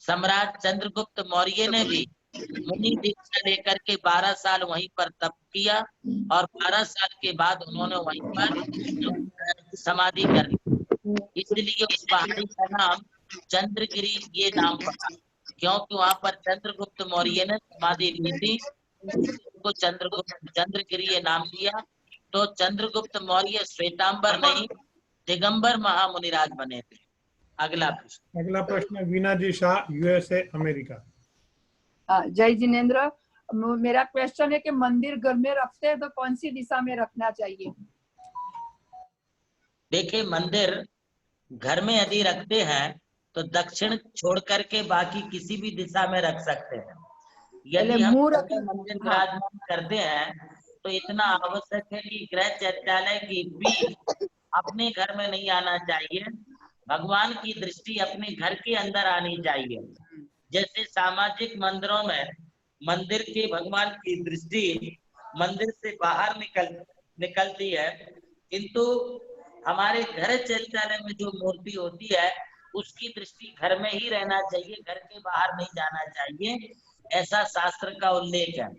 सम्राट चंद्रगुप्त मौर्य ने भी मुनि दीक्षा लेकर के 12 साल वहीं पर तप किया और 12 साल के बाद उन्होंने वहीं पर समाधि कर ली। इसलिए उस पहाड़ी का नाम चंद्रगिरी ये नाम पड़ा, क्योंकि वहां पर चंद्रगुप्त मौर्य ने समाधि ली थी, को चंद्रगिरी ये नाम दिया। तो चंद्रगुप्त मौर्य श्वेतांबर नहीं, दिगंबर महामुनिराज बने थे। अगला प्रश्न वीना जी शाह, यूएसए, अमेरिका। जय जिनेन्द्र, मेरा क्वेश्चन है कि मंदिर घर में रखते हैं तो कौन सी दिशा में रखना चाहिए? देखिए, मंदिर घर में यदि रखते हैं तो दक्षिण छोड़ करके बाकी किसी भी दिशा में रख सकते हैं। यदि हम मंदिर विराजमान करते हैं तो इतना आवश्यक है कि गृह चैत्यालय की भी अपने घर में नहीं आना चाहिए, भगवान की दृष्टि अपने घर के अंदर आनी चाहिए। जैसे सामाजिक मंदिरों में मंदिर के भगवान की दृष्टि मंदिर से बाहर निकलती है, किंतु हमारे घर चैत्यालय में जो मूर्ति होती है उसकी दृष्टि घर में ही रहना चाहिए, घर के बाहर नहीं जाना चाहिए, ऐसा शास्त्र का उल्लेख है।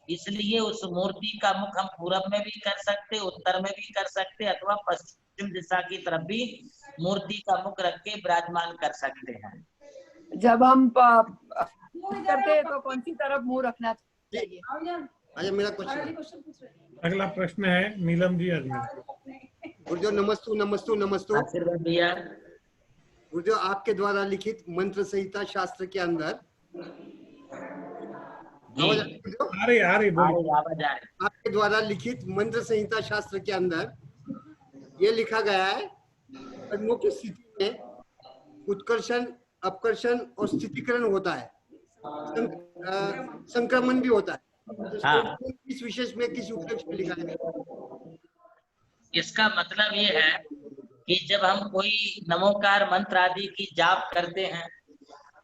इसलिए उस मूर्ति का मुख हम पूरब में भी कर सकते, उत्तर में भी कर सकते, अथवा पश्चिम दिशा की तरफ भी मूर्ति का मुख रख के विराजमान कर सकते हैं। जब हम करते हैं तो कौन सी तरफ मुंह रखना चाहिए? मेरा क्वेश्चन। अगला प्रश्न है नीलम जी, अजमेर। गुरुदेव नमस्तु नमस्तु नमस्तु। आशीर्वाद भैया। गुरुदेव, आपके द्वारा लिखित मंत्र संहिता शास्त्र के अंदर आपके द्वारा लिखित मंत्र संहिता शास्त्र के अंदर ये लिखा गया है, पद्मों की स्थिति में उत्कर्षण, अपकर्षण और स्थितिकरण होता है, संक्रमण भी होता है। हाँ। इस विशेष में किस उपलक्ष्य में लिखा है? इसका मतलब ये है कि जब हम कोई नमोकार मंत्र आदि की जाप करते हैं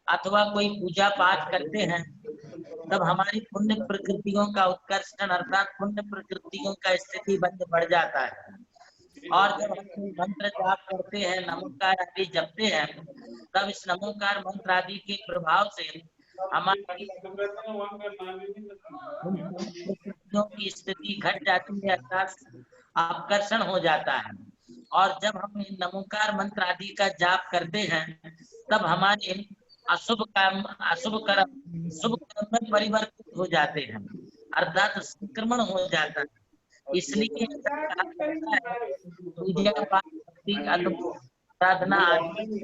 अथवा कोई पूजा पाठ करते हैं, तब हमारी पुण्य प्रकृतियों का उत्कर्षण अर्थात पुण्य प्रकृतियों का स्थिति बंद बढ़ जाता है। और जब हम मंत्र जाप करते हैं, नमोकार आदि जपते हैं, तब इस नमोकार मंत्र आदि के प्रभाव से हमारी की स्थिति घट जाती है, अर्थात आकर्षण हो जाता है। और जब हम नमोकार मंत्र आदि का जाप करते हैं तब हमारे शुभ कर्म में परिवर्तित हो जाते हैं, अर्थात संक्रमण हो जाता है। इसलिए पूजा पाठ, साधना आदि।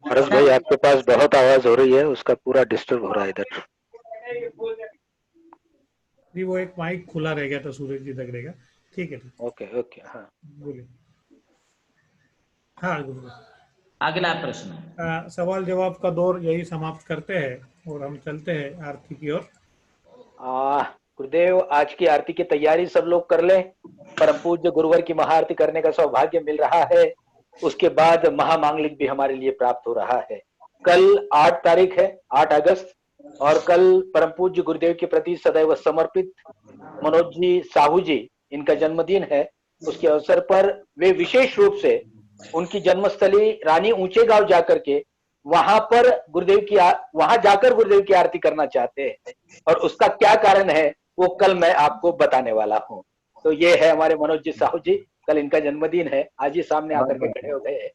हर्ष भाई, आपके पास बहुत आवाज हो रही है, उसका पूरा डिस्टर्ब हो रहा है इधर। वो एक माइक खुला रह गया था, सूरज जी तक रहेगा। ठीक है, ओके ओके। हाँ बोलिए। हाँ गुरु, अगला प्रश्न। सवाल जवाब का दौर यही समाप्त करते हैं और हम चलते हैं आरती की ओर। गुरुदेव, आज की आरती की तैयारी सब लोग कर लें। परम पूज्य गुरुवर की महाआरती करने का सौभाग्य मिल रहा है, उसके बाद महामांगलिक भी हमारे लिए प्राप्त हो रहा है। कल 8 तारीख है, 8 अगस्त, और कल परम पूज्य गुरुदेव के प्रति सदैव समर्पित मनोज जी साहू जी, इनका जन्मदिन है। उसके अवसर पर वे विशेष रूप से उनकी जन्मस्थली रानी ऊंचे गांव जाकर के वहां जाकर गुरुदेव की आरती करना चाहते हैं, और उसका क्या कारण है वो कल मैं आपको बताने वाला हूँ। तो ये है हमारे मनोज जी साहू जी, कल इनका जन्मदिन है, आज ही सामने आकर के खड़े हो गए।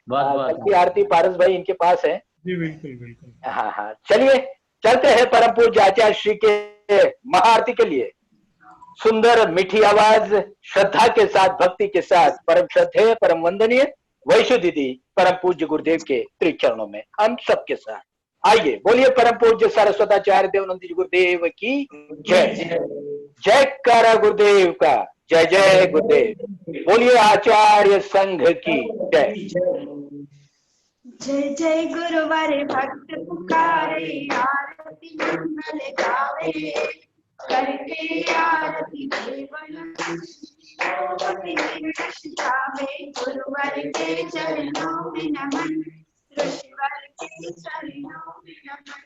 कल की आरती पारस भाई इनके पास है। जी बिल्कुल बिल्कुल। हाँ हाँ, चलिए चलते हैं परम पूज्य आचार्य श्री के महाआरती के लिए। सुंदर मीठी आवाज, श्रद्धा के साथ, भक्ति के साथ, परम श्रद्धेय परम वंदनीय वैशु दीदी परम पूज्य गुरुदेव के त्रिचरणों में हम सबके साथ आइए बोलिए। परम पूज्य सारस्वताचार्य देवनंद जी गुरुदेव की जय। जय कारा गुरुदेव का, जय जय गुरुदेव। बोलिए आचार्य संघ की जय। जय जय गुरुवर भक्त पुकारे, आरती मंगल गावे, करके आरती देवन जावे। गुरुवर के चरणों में नमन, ऋषिवर के चरणों में नमन,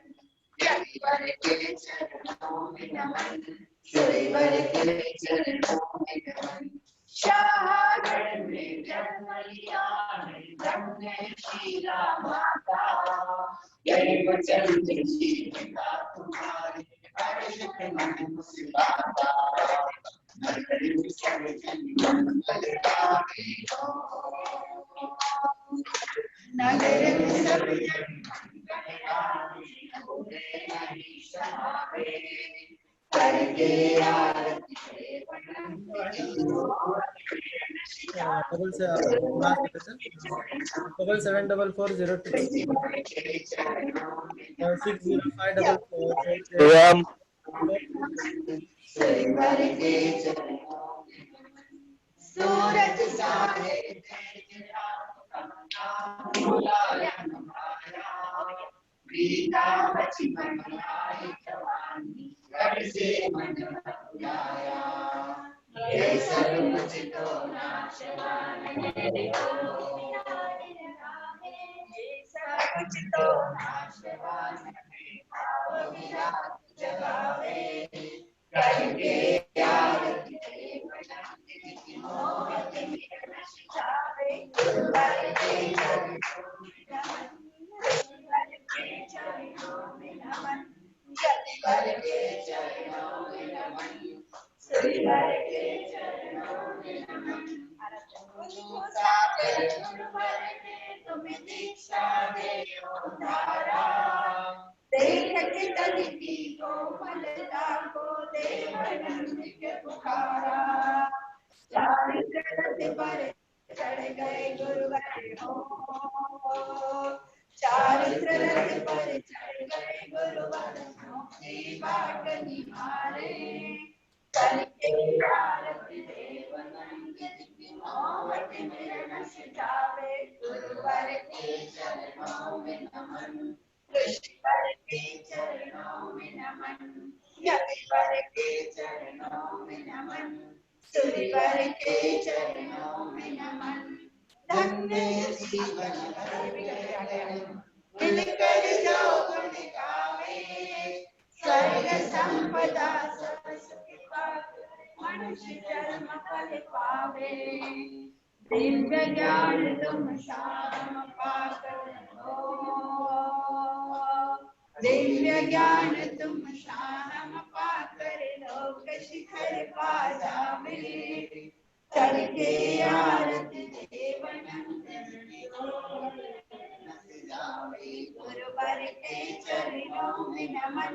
यतिवर के चरणों में नमन, श्रीवर के चरणों में नमन। शाहगढ़ में जन्म लिया ब्रह्म शीला माता, यही वचन जीविका तुम्हारी, अर्श मन मुस्कुराता। नगरी सब जन मंगल गावे हो, नगर में सब जन मंगल गावे हो, नहीं समावे, करके आरती Double 74402 60544. एवं सूरज सारे गीता बची बनाई जवानी, कर से मन बुलाया, ये सब मुझ तो नाशवान है, ये सब मुझ तो नाशवान है, भाव विराट जगावे, करके आरती मोहत मिलन जावे। गुरुवर के चरणों में नमन, यतिवर के चरणों में नमन, श्रीवर के चरणों में नमन। गुरुवर ने तुम्हें दीक्षा दे धारा, देख के तनिकी को मलता को देवनंद के पुकारा। चारित्र रथ पर चढ़ गए गुरुवर हो, चारित्र रथ पर चढ़ गए गुरुवर, मुक्ति बाट निहारे, करके आरती देवनंद मोहत मिलन जावे। गुरुवर के चरणों में नमन, ऋषिवर के चरणों में नमन, यतिवर के चरणों में नमन, सूर्यवर के चरणों में नमन। धन्य जीवन मिलकर जो गुण गावे, स्वर्ग संपदा सब सुख पावे, मनुष्य जन्म फल पावे। दिव्य ज्ञान तुम शाम पाकर हो, दिव्य ज्ञान तुम शाम पाकर लोक शिखर पा जावे, करके आरती देवनंद जावे। गुरुवर के चरणों में नमन,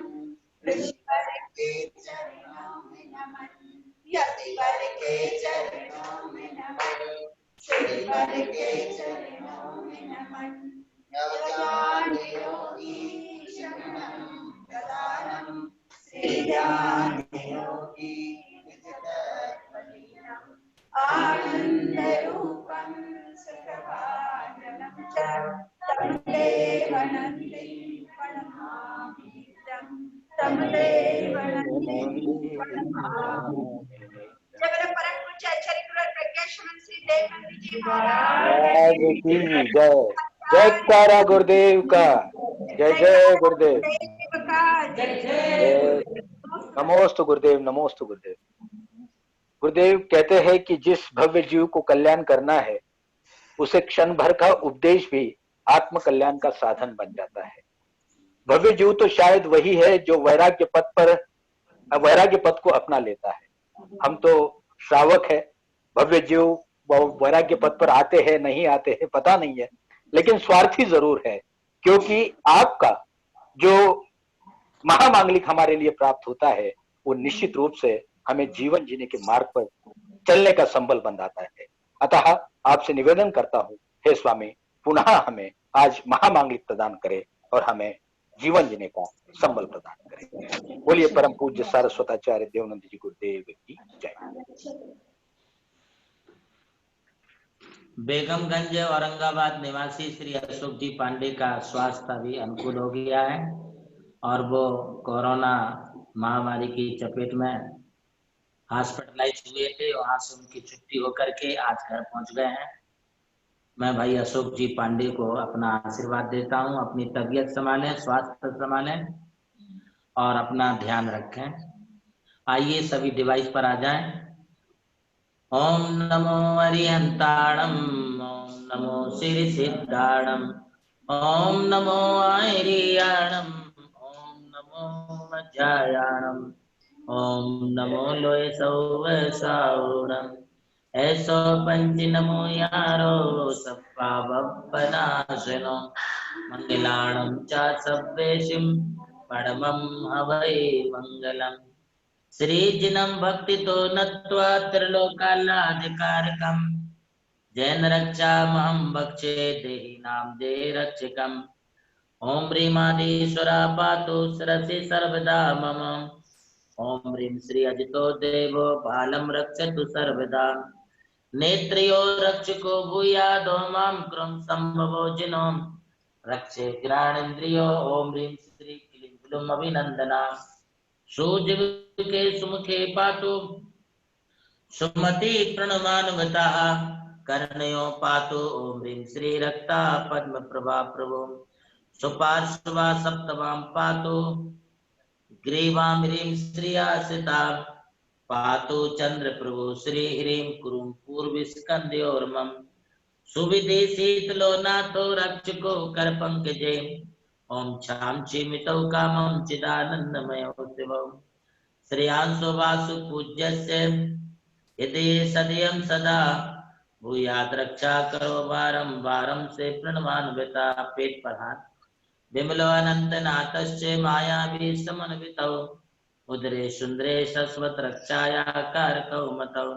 ऋषिवर के चरणों में नमन, यतिवर के चरणों में नमन, श्रीवर के चरणों में नमन। ज्ञान योगी शरणं प्रदानं, श्रीज्ञान योगी विजयत्वलीनं, आनंद रूपं सुखभाजनं च तं देवनन्दिं प्रणमामि, तं देवनन्दिं प्रणमामि। जय परम पूज्य आचार्य गुरुवर प्रज्ञाशमन श्री देवनंद जी महाराज की जय। जय तारा गुरुदेव का, जय जय गुरुदेव। नमोस्तु गुरुदेव, नमोस्तु गुरुदेव। गुरुदेव कहते हैं कि जिस भव्य जीव को कल्याण करना है, उसे क्षण भर का उपदेश भी आत्म कल्याण का साधन बन जाता है। भव्य जीव तो शायद वही है जो वैराग्य पथ को अपना लेता है। हम तो श्रावक है, भव्य जीव वैराग्य पथ पर आते हैं नहीं आते हैं पता नहीं है, लेकिन स्वार्थी जरूर है, क्योंकि आपका जो महामांगलिक हमारे लिए प्राप्त होता है वो निश्चित रूप से हमें जीवन जीने के मार्ग पर चलने का संबल बनाता है। अतः आपसे निवेदन करता हूँ, हे स्वामी, पुनः हमें आज महामांगलिक प्रदान करे और हमें जीवन जीने का संबल प्रदान करे। बोलिए परम पूज्य सारस्वताचार्य देवनंद जी गुरुदेव की जय। बेगमगंज औरंगाबाद निवासी श्री अशोक जी पांडे का स्वास्थ्य अभी अनुकूल हो गया है और वो कोरोना महामारी की चपेट में हॉस्पिटलाइज हुए थे। वहां से उनकी छुट्टी होकर के आज घर पहुंच गए हैं। मैं भाई अशोक जी पांडे को अपना आशीर्वाद देता हूं, अपनी तबीयत संभालें, स्वास्थ्य संभालें और अपना ध्यान रखें। आइए सभी डिवाइस पर आ जाएं। ओम नमो अरिहंताणम, ओम नमो श्री सिद्धाणम, ओम नमो आयरियाणम, ओम नमो मज्जायाणम, ओम नमो लोय सौवसावणम, ऐसो पंच नमो यारो सप्पा बपनाशनो, मंगलाणम च सब्बेशिम परमं हवै मंगलम। श्रीजिनं भक्तितो नत्वा त्रिलोकालाधिकारकम्, जैन रक्षामहं भक्षे देहिनां देहरक्षकम्। ओम ह्रीमाधीश्वरा पातु सरसि सर्वदा मम, ओम ह्रीं श्री अजितो देवो बालं रक्षतु सर्वदा, नेत्रयो रक्षको भूयादो मां कृं संभवो जिनो रक्षे घ्राणेन्द्रियो। ओम ह्रीं श्री क्लीं ग्लूं अभिनंदना, सूजिव के सुमुखे पातु सुमति प्रणमानवता, कर्णयो पातु ओम ह्रीं श्री रक्ता पद्म प्रभा प्रभु, सुपार्श्वा सप्तमां पातु ग्रीवां ह्रीं श्री आसिता, पातु चंद्र प्रभु श्री ह्रीं कुरुं पूर्व स्कंदयोर्मम, सुविधि शीतलो नाथो रक्षको कर पंकजे, ओम छाम चिमितौ कामं चिदानंदमयो शिवम्, श्रेयांसो वासु पूज्यस्य यदि सदयं सदा, भूयात् रक्षा करो वारं वारं से प्रणवान्विता। पेट पर हाथ। विमलो अनंत नाथस्य मायावी समन्वितौ, उदरे सुंदरे शश्वत रक्षाया कारकौ मतौ,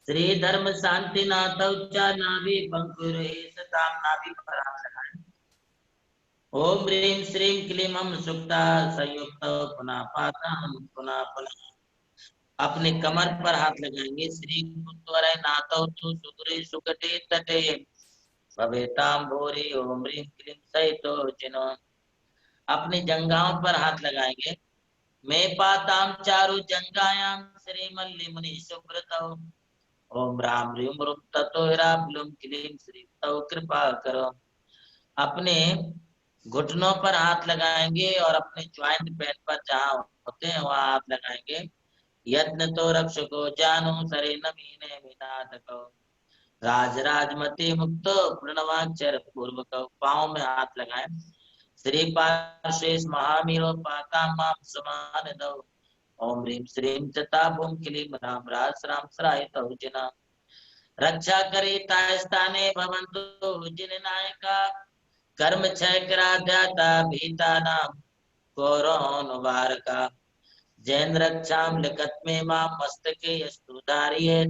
श्री धर्म शांति नाथौ च नाभि पंकुरे सतां नाभि पर हाथ लगाएं। ओम ह्रीं श्रीं क्लीं हम सुक्ता संयुक्त पुनः पातां पुनः पुनः। अपने कमर पर हाथ लगाएंगे। श्री कुत्वरय नाथौ तु सुगुरे सुकटे तटे, भवेतां भूरि ओम ह्रीं क्लीं सहितो जिनो। अपनी जंघाओं पर हाथ लगाएंगे। मैं पातां चारु जंगायां श्री मल्लि मुनि सुब्रतौ, ओम राम ह्रीं रूं ततो ह्रां ब्लूं क्लीं श्रीं तौ कृपा करो। अपने घुटनों पर हाथ लगाएंगे और अपने ज्वाइंट पेन पर जहाँ होते हैं वहां हाथ लगाएंगे। यत्न तो रक्षको जानो सरे नमीने विनाथको, राज राजमति मुक्तो प्रणवाक्षर पूर्वको। पाँव में हाथ लगाएं। श्री पार्श्वेश महामीरो पाता माम समान दो, ओम ह्रीं श्रीं चता भूम क्लीं राम रास राम सरायतौ जना। रक्षा करे तायस्ताने भवन्तु जिन नायका, कर्म क्षय करा ध्याता भीता नाम कोरोन वारका। जैन रक्षाम लिखत में मां मस्तके यस्तु धारिये,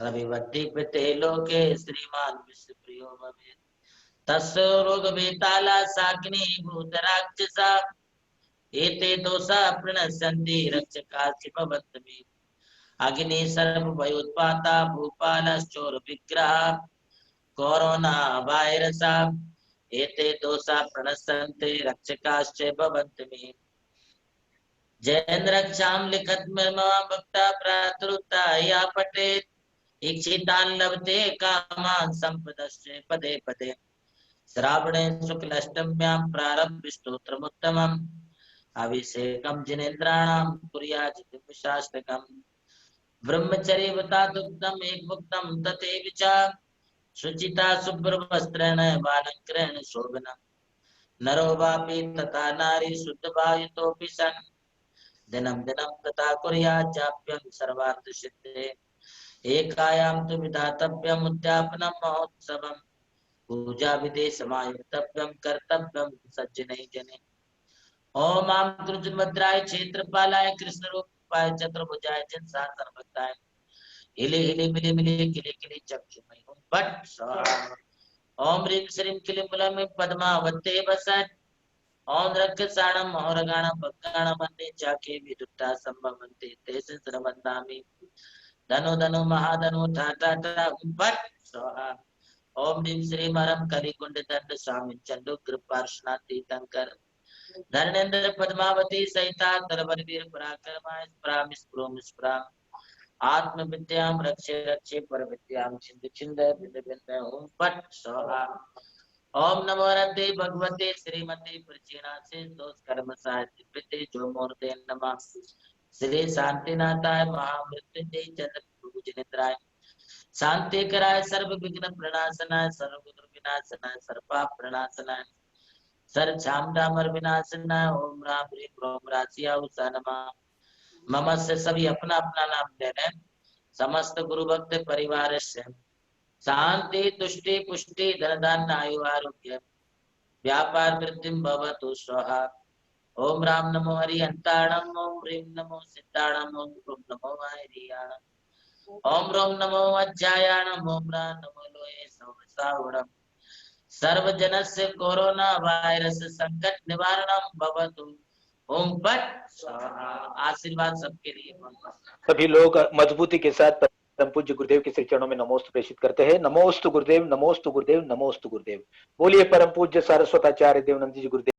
रविवद्दि पिते लोके श्रीमान विश्व प्रियो भवेत्। तस्य रोग बेताला साकिनी भूत राक्षसा, एते दोषा प्रणश्यन्ति रक्षकाश्च भवन्तमे। अग्नि सर्व भयोत्पाता भूपालश्चोर विग्रह, कोरोना वायरसा एते दोषा प्रणश्यन्ते रक्षकाश्च भवन्तमे। जैन रक्षां लिखत मम भक्ता प्रातरुता या पठेत्, इच्छितान् लभते कामान् संपदश्च पदे पदे। श्रावणे शुक्लाष्टम्यां प्रारभ्य स्तोत्रमुत्तमम्, अभिषेकं जिनेन्द्राणां कुर्यात् दिव्यशास्त्रकम्। ब्रह्मचर्य व्रतादुक्तम् एक मुक्तम् तथैव च, शुचिता शुभ्रवस्त्रेण बालङ्करेण शोभनम्। नरो वापि तथा नारी शुद्धभावितोऽपि सन्, दिनं दिनं तथा कुर्यात् चाप्यं सर्वार्थ सिद्धे। एकायां तु विधातव्यम् उद्यापनं महोत्सवम्, पूजा विधि समायुक्तव्यं कर्तव्यं सज्जनैः जने। ओम आम द्रुजभद्राय क्षेत्रपालाय कृष्ण रूपाय चतुर्भुजाय जन साधन भक्ताय, हिले हिले मिले मिले किले किले चक्षुमय ओम भट स्वाहा। ओम ह्रीं श्रीं क्लीं मूलमे पद्मावते वसत्, ओम रक्षसाणं मोहरगाणं भक्ताणं वन्दे चाके विदुत्ता संभवन्ते ते संवन्दामि। धनु धनु महाधनु था था था ओम भट स्वाहा। ओम ह्रीं श्रीं हरम कलिकुंड दंड स्वामी चंडू कृपार्शना तीर्थंकर धर्मेंद्र पद्मावती सहिता तरवर वीर पराक्रमाय स्प्राम स्प्रोम स्प्राम आत्म विद्याम रक्षे रक्षे पर विद्याम छिंद छिंद बिंद बिंद ओम पट स्वाहा। ओम नमो रते भगवते श्रीमती प्रचीना से दोष कर्म साहित्य प्रति जो मूर्ते नमः श्री शांतिनाथाय महामृत्युंजय चंद्र प्रभु जनित्राय शांति कराय सर्व विघ्न प्रणाशनाय सर्व गुण विनाशनाय सर्वपाप प्रणाशनाय सर झामडामर विनाशनाय ओम राम ह्रीं ओम राशिया उषा नमः। मम से सभी अपना अपना नाम ले रहे हैं। समस्त गुरु भक्त परिवार से शांति तुष्टि पुष्टि धन धान्य आयु आरोग्य व्यापार वृद्धि भवतु स्वाहा। ओम राम नमो हरिहंताणम ओम ह्रीं नमो सिद्धाणम ओम ह्रूं नमो हरियाणम ओम रोम नमो अज्जायाणम ओम राम नमो लोये सहस्रावणम सर्वजनस्य कोरोना वायरस संकट निवारणम भवतु ओम पट स्वाहा। आशीर्वाद सबके लिए। सभी लोग मजबूती के साथ परम पूज्य गुरुदेव के श्री चरणों में नमोस्तु प्रेषित करते हैं। नमोस्तु गुरुदेव, नमोस्तु गुरुदेव, नमोस्तु गुरुदेव। बोलिए परम पूज्य सारस्वताचार्य देवनंद जी गुरुदेव